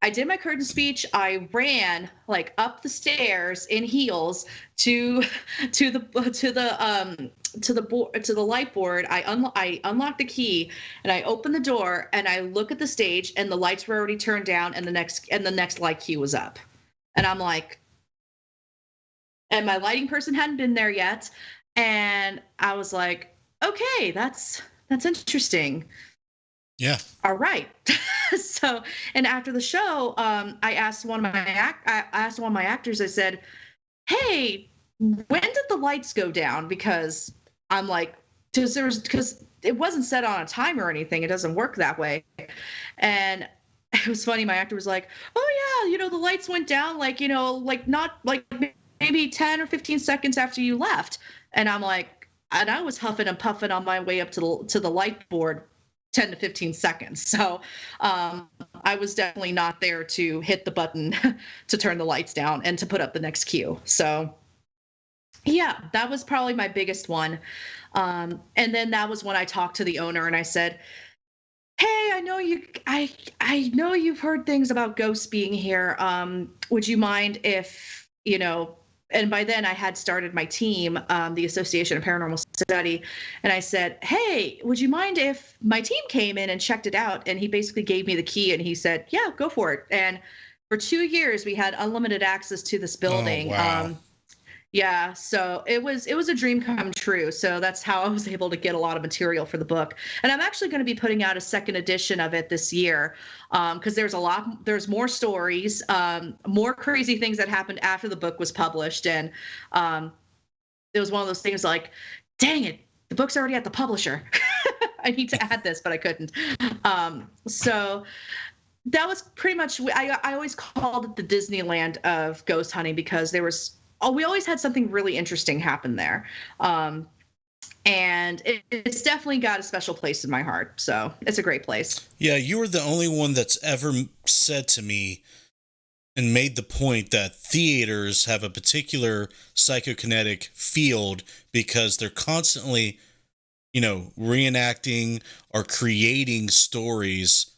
I did my curtain speech. I ran like up the stairs in heels to the light board. I unlocked the key, and I opened the door, and I look at the stage, and the lights were already turned down, and the next light cue was up. And I'm like, and my lighting person hadn't been there yet, and I was like, okay, that's interesting. Yeah. All right. So, and after the show, I asked one of my actors. I said, "Hey, when did the lights go down?" Because I'm like, because it wasn't set on a timer or anything. It doesn't work that way. And it was funny. My actor was like, "Oh yeah, the lights went down not like maybe 10 or 15 seconds after you left." And I'm like, and I was huffing and puffing on my way up to the light board 10 to 15 seconds. So I was definitely not there to hit the button to turn the lights down and to put up the next cue. So yeah, that was probably my biggest one. And then that was when I talked to the owner, and I said, hey, I know you've heard things about ghosts being here. Would you mind if, and by then I had started my team, the Association of Paranormal Study. And I said, hey, would you mind if my team came in and checked it out? And he basically gave me the key, and he said, yeah, go for it. And for 2 years, we had unlimited access to this building. Oh, wow. Yeah, so it was a dream come true. So that's how I was able to get a lot of material for the book. And I'm actually going to be putting out a second edition of it this year, because there's more stories, more crazy things that happened after the book was published. And it was one of those things like, dang it, the book's already at the publisher. I need to add this, but I couldn't. So that was pretty much, I always called it the Disneyland of ghost hunting, because we always had something really interesting happen there. And it's definitely got a special place in my heart. So it's a great place. Yeah, you were the only one that's ever said to me and made the point that theaters have a particular psychokinetic field because they're constantly reenacting or creating stories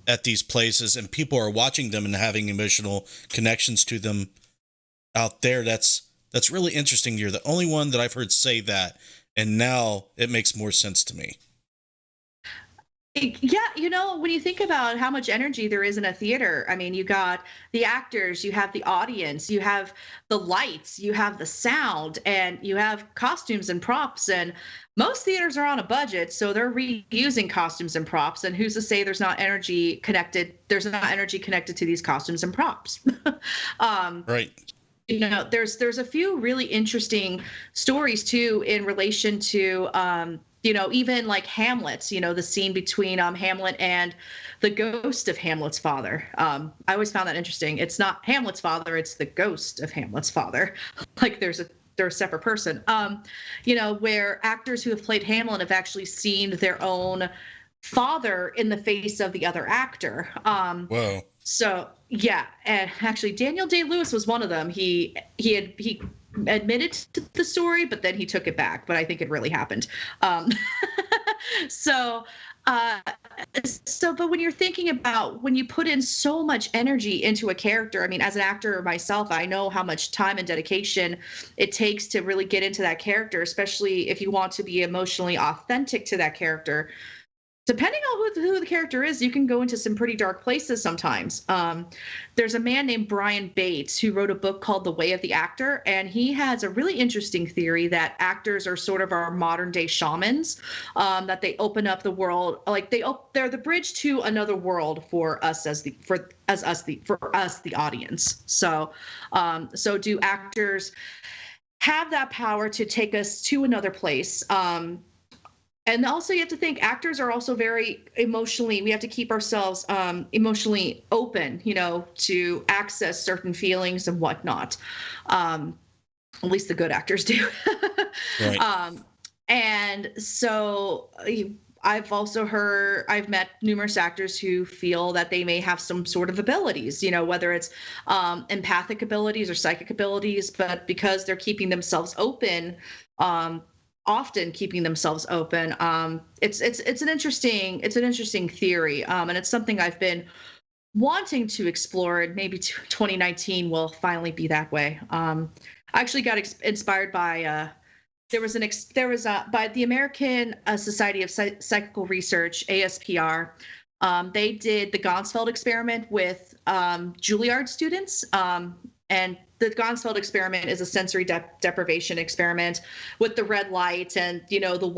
at these places, and people are watching them and having emotional connections to them out there. That's really interesting. You're the only one that I've heard say that, and now it makes more sense to me. Yeah, when you think about how much energy there is in a theater, I mean, you got the actors, you have the audience, you have the lights, you have the sound, and you have costumes and props. And most theaters are on a budget, so they're reusing costumes and props. And who's to say there's not energy connected? There's not energy connected to these costumes and props. Right. There's a few really interesting stories too in relation to even like Hamlet, the scene between Hamlet and the ghost of Hamlet's father. I always found that interesting. It's not Hamlet's father, it's the ghost of Hamlet's father. Like they're a separate person. Where actors who have played Hamlet have actually seen their own father in the face of the other actor. Whoa. So yeah, and actually Daniel Day-Lewis was one of them. He admitted to the story, but then he took it back. But I think it really happened. But when you're thinking about when you put in so much energy into a character, I mean, as an actor myself, I know how much time and dedication it takes to really get into that character, especially if you want to be emotionally authentic to that character. Depending on who the character is, you can go into some pretty dark places sometimes. There's a man named Brian Bates who wrote a book called The Way of the Actor, and he has a really interesting theory that actors are sort of our modern day shamans, that they open up the world, like they're the bridge to another world for us the audience. So do actors have that power to take us to another place? And also you have to think actors are also very emotionally, we have to keep ourselves emotionally open, to access certain feelings and whatnot. At least the good actors do. Right. And so I've met numerous actors who feel that they may have some sort of abilities, whether it's empathic abilities or psychic abilities, but because they're keeping themselves open, often keeping themselves open. It's an interesting theory, and it's something I've been wanting to explore, and maybe 2019 will finally be that way. I actually got inspired by by the American Society of Psychical Research, ASPR. They did the Gonsfeld experiment with Juilliard students, and the Gonsfeld experiment is a sensory deprivation experiment with the red light and the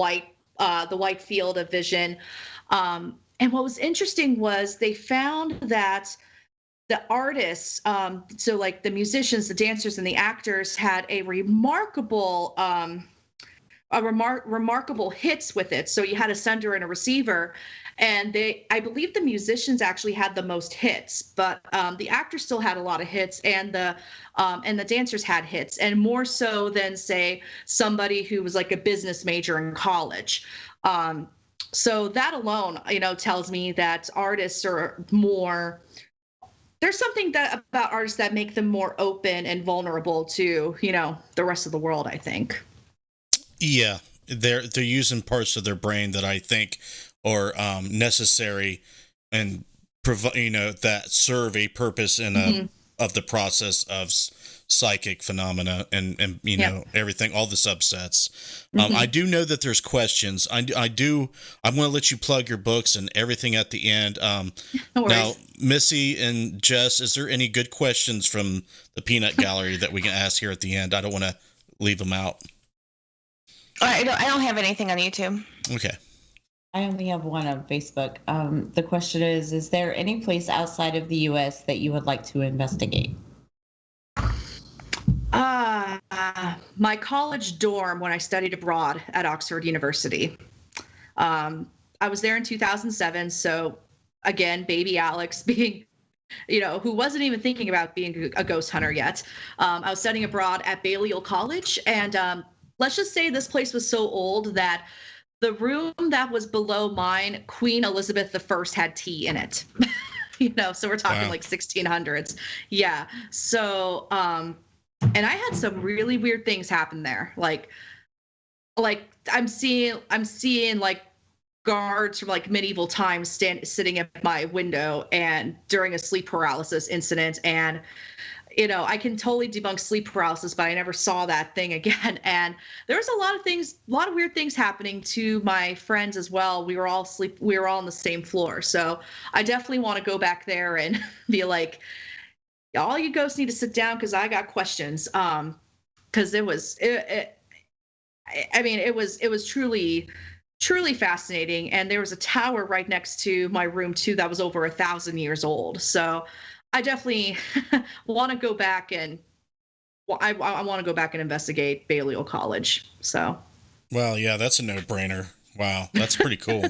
white field of vision. And what was interesting was they found that the artists, so like the musicians, the dancers, and the actors had a remarkable hits with it. So you had a sender and a receiver, and I believe the musicians actually had the most hits, but the actors still had a lot of hits, and the dancers had hits, and more so than say somebody who was like a business major in college. So that alone, tells me that artists are more. There's something about artists that make them more open and vulnerable to the rest of the world, I think. Yeah, they're using parts of their brain that I think are necessary and that serve a purpose in of the process of psychic phenomena and everything, all the subsets. I do know that there's questions. I'm going to let you plug your books and everything at the end. Now, Missy and Jess, is there any good questions from the Peanut Gallery that we can ask here at the end? I don't want to leave them out. I don't have anything on YouTube. Okay. I only have one on Facebook. The question is there any place outside of the U.S. that you would like to investigate? My college dorm when I studied abroad at Oxford University. I was there in 2007. So again, baby Alex being, who wasn't even thinking about being a ghost hunter yet. I was studying abroad at Balliol College, and let's just say this place was so old that the room that was below mine, Queen Elizabeth I had tea in it. So we're talking like 1600s. Yeah. So, and I had some really weird things happen there. Like like I'm seeing like guards from like medieval times sitting at my window and during a sleep paralysis incident. And I can totally debunk sleep paralysis, but I never saw that thing again. And there was a lot of weird things happening to my friends as well. We were all on the same floor. So I definitely want to go back there and be like, all you ghosts need to sit down because I got questions. Because it was truly fascinating. And there was a tower right next to my room too that was over 1,000 years old. So I definitely want to go back and I want to go back and investigate Balliol College. So. Well, yeah, that's a no-brainer. Wow, that's pretty cool.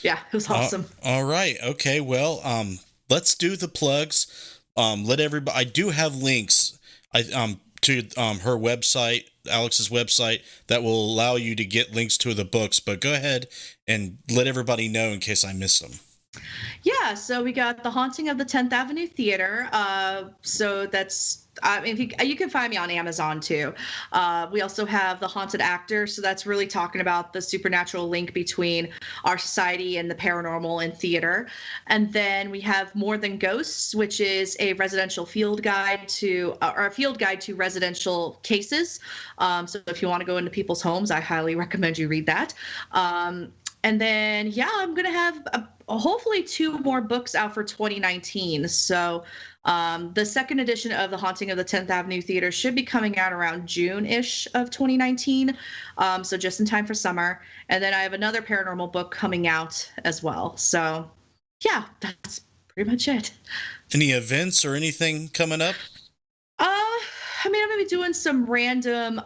Yeah, it was awesome. All right. Okay. Well, let's do the plugs. Let everybody. I do have links. To her website, Alex's website, that will allow you to get links to the books. But go ahead and let everybody know in case I miss them. Yeah, so we got The Haunting of the 10th Avenue Theater. So that's if you can find me on Amazon too. We also have The Haunted Actor. So that's really talking about the supernatural link between our society and the paranormal in theater. And then we have More Than Ghosts, which is a residential field guide to residential cases. So if you want to go into people's homes, I highly recommend you read that. And then, I'm going to have hopefully 2 more books out for 2019. So the second edition of The Haunting of the 10th Avenue Theater should be coming out around June-ish of 2019. So just in time for summer. And then I have another paranormal book coming out as well. So, yeah, that's pretty much it. Any events or anything coming up? I'm going to be doing some random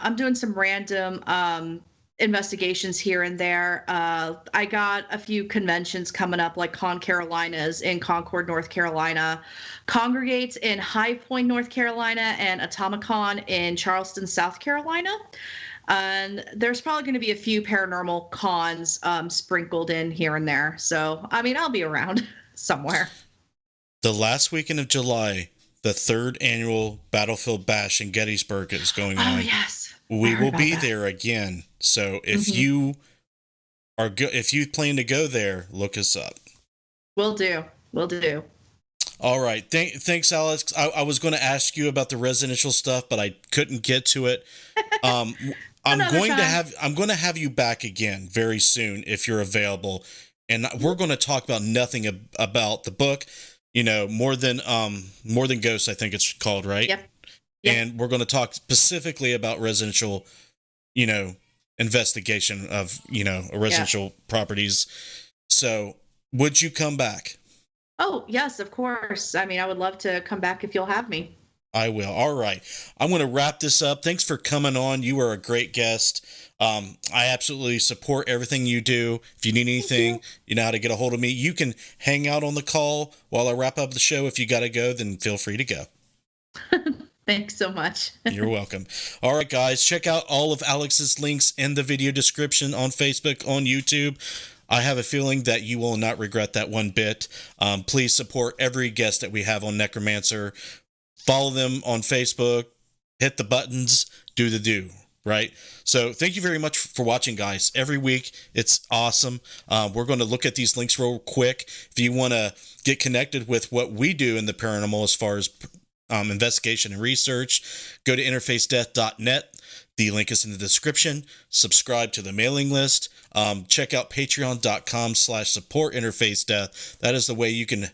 investigations here and there. I got a few conventions coming up, like Con Carolinas in Concord, North Carolina, Congregates in High Point, North Carolina, and Atomicon in Charleston, South Carolina. And there's probably going to be a few paranormal cons sprinkled in here and there. So, I'll be around somewhere. The last weekend of July, the 3rd annual Battlefield Bash in Gettysburg is going on. Oh, yes. We will be there again. So if you if you plan to go there, look us up. Will do. All right. Thanks, Alex. I was going to ask you about the residential stuff, but I couldn't get to it. I'm going to have you back again very soon if you're available, and we're going to talk about nothing about the book. More than Ghosts, I think it's called, right? Yep. And we're going to talk specifically about residential, investigation of, residential properties. So would you come back? Oh, yes, of course. I would love to come back if you'll have me. I will. All right. I'm going to wrap this up. Thanks for coming on. You are a great guest. I absolutely support everything you do. If you need anything, you know how to get a hold of me. You can hang out on the call while I wrap up the show. If you got to go, then feel free to go. Thanks so much. You're welcome. All right, guys, check out all of Alex's links in the video description on Facebook, on YouTube. I have a feeling that you will not regret that one bit. Please support every guest that we have on Necromancer. Follow them on Facebook, hit the buttons, do the do, right? So thank you very much for watching, guys. Every week, it's awesome. We're going to look at these links real quick. If you want to get connected with what we do in the paranormal as far as investigation and research, go to interfacedeath.net. The link is in the description. Subscribe to the mailing list. Check out patreon.com/support interfacedeath. That is the way you can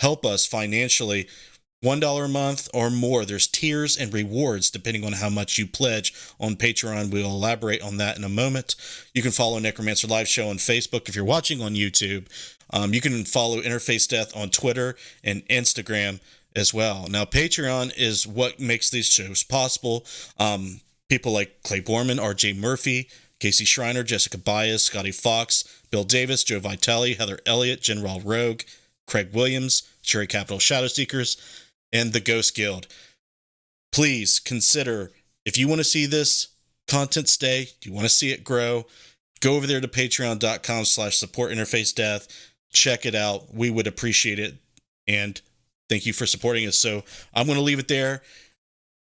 help us financially. $1 a month or more. There's tiers and rewards depending on how much you pledge on Patreon. We'll elaborate on that in a moment. You can follow Necromancer Live Show on Facebook if you're watching on YouTube. You can follow Interface Death on Twitter and Instagram as well. Now, Patreon is what makes these shows possible. People like Clay Borman, RJ Murphy, Casey Schreiner, Jessica Bias, Scotty Fox, Bill Davis, Joe Vitale, Heather Elliott, General Rogue, Craig Williams, Cherry Capital Shadow Seekers, and the Ghost Guild. Please consider, if you want to see this content stay, you want to see it grow, go over there to patreon.com/support interface death. Check it out. We would appreciate it. And thank you for supporting us. So I'm going to leave it there.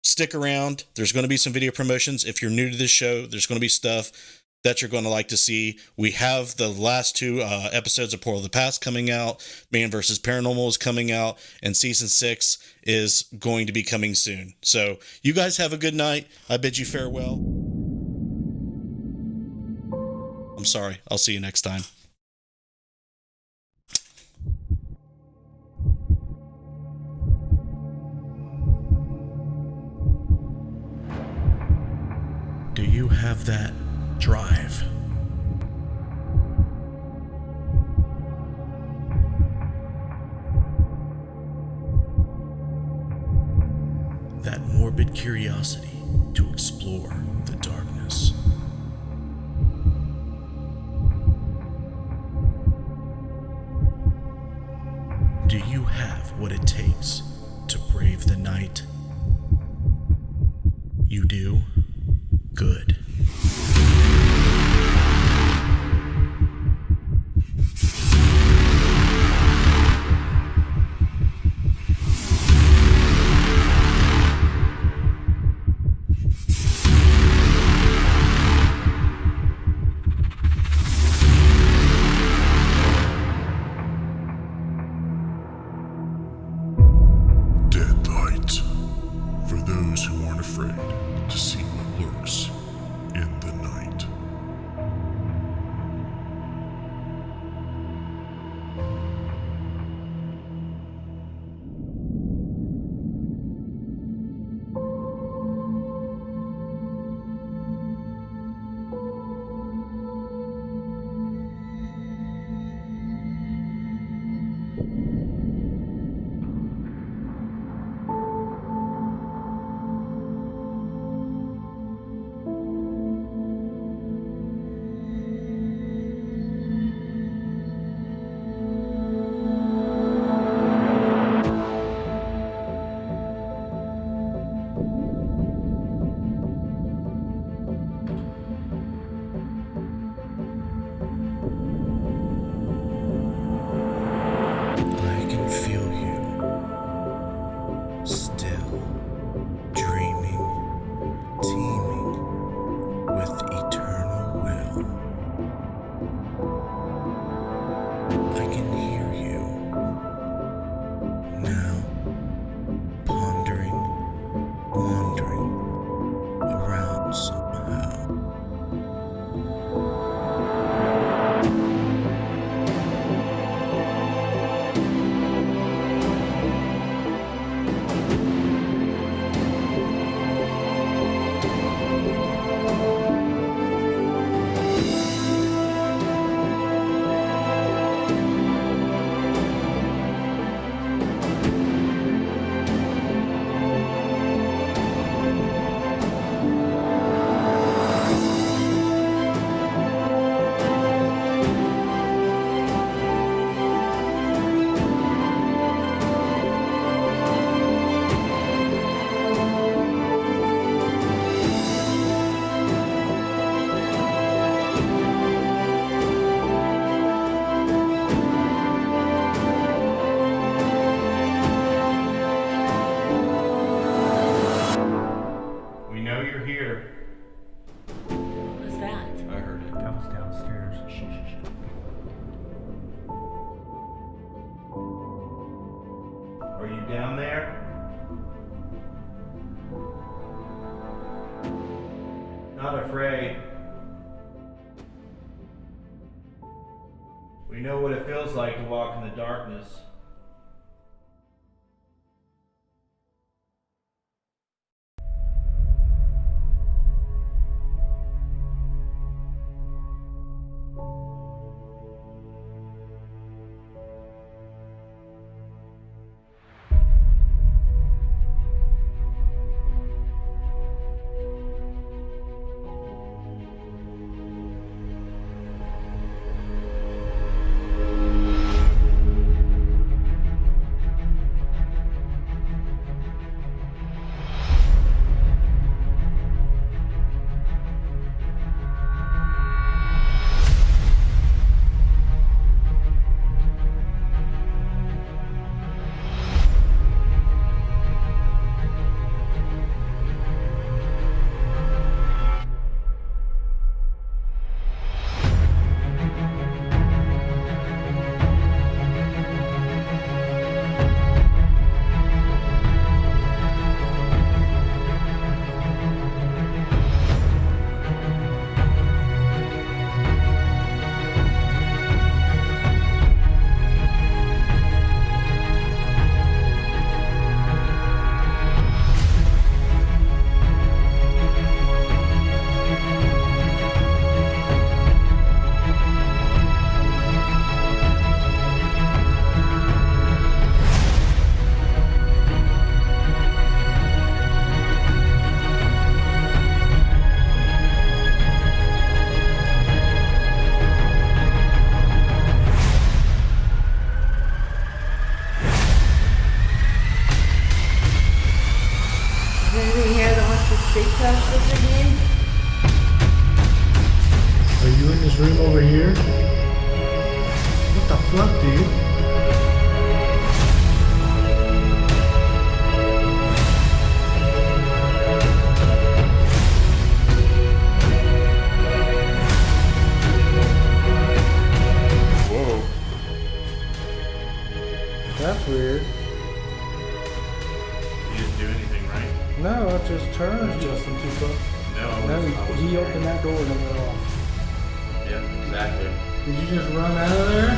stick around. There's going to be some video promotions. If you're new to this show, there's going to be stuff that you're going to like to see. We have the last 2 episodes of Portal of the Past coming out. Man vs. Paranormal is coming out. And season 6 is going to be coming soon. So you guys have a good night. I bid you farewell. I'm sorry. I'll see you next time. Do you have that drive? That morbid curiosity to explore the darkness? Do you have what it takes to brave the night? You do? Good. Dead light. For those who aren't afraid to see what lurks in the night. I can feel you still dreaming, teeming with eternal will. I can hear you now, pondering, wandering around somehow. We know you're here. What was that? I heard it. That was downstairs. Are you down there? Not afraid. We know what it feels like to walk in the darkness. fuck, dude? Whoa. That's weird. You didn't do anything, right? No, it just turned. Justin too close? No. No, he opened that door and it went off. Yeah, exactly. Did you just run out of there?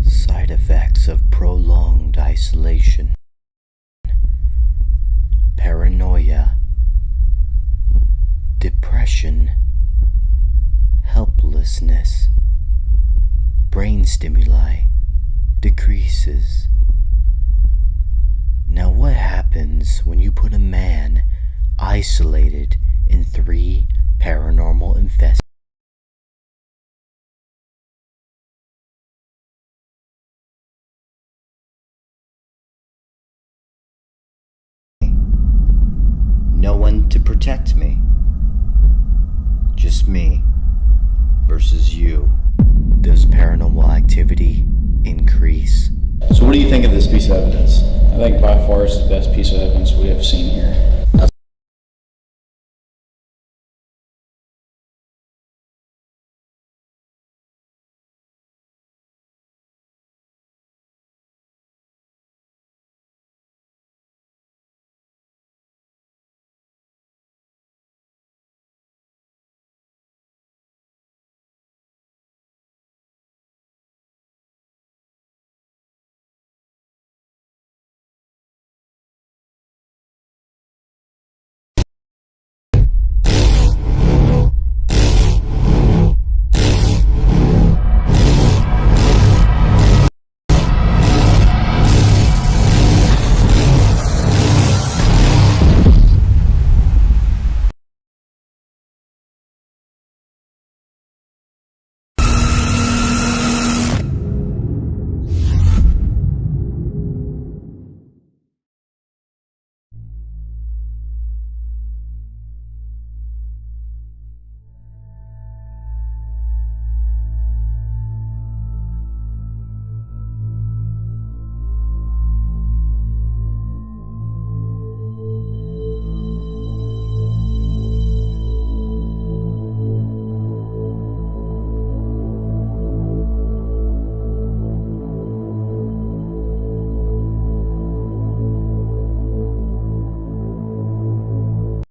Side effects of prolonged isolation: paranoia, depression, helplessness, brain stimuli decreases. Now, what happens when you put a man isolated in 3 paranormal investigations? No one to protect me. Just me versus you. Does paranormal activity increase? So what do you think of this piece of evidence? I think by far it's the best piece of evidence we have seen here.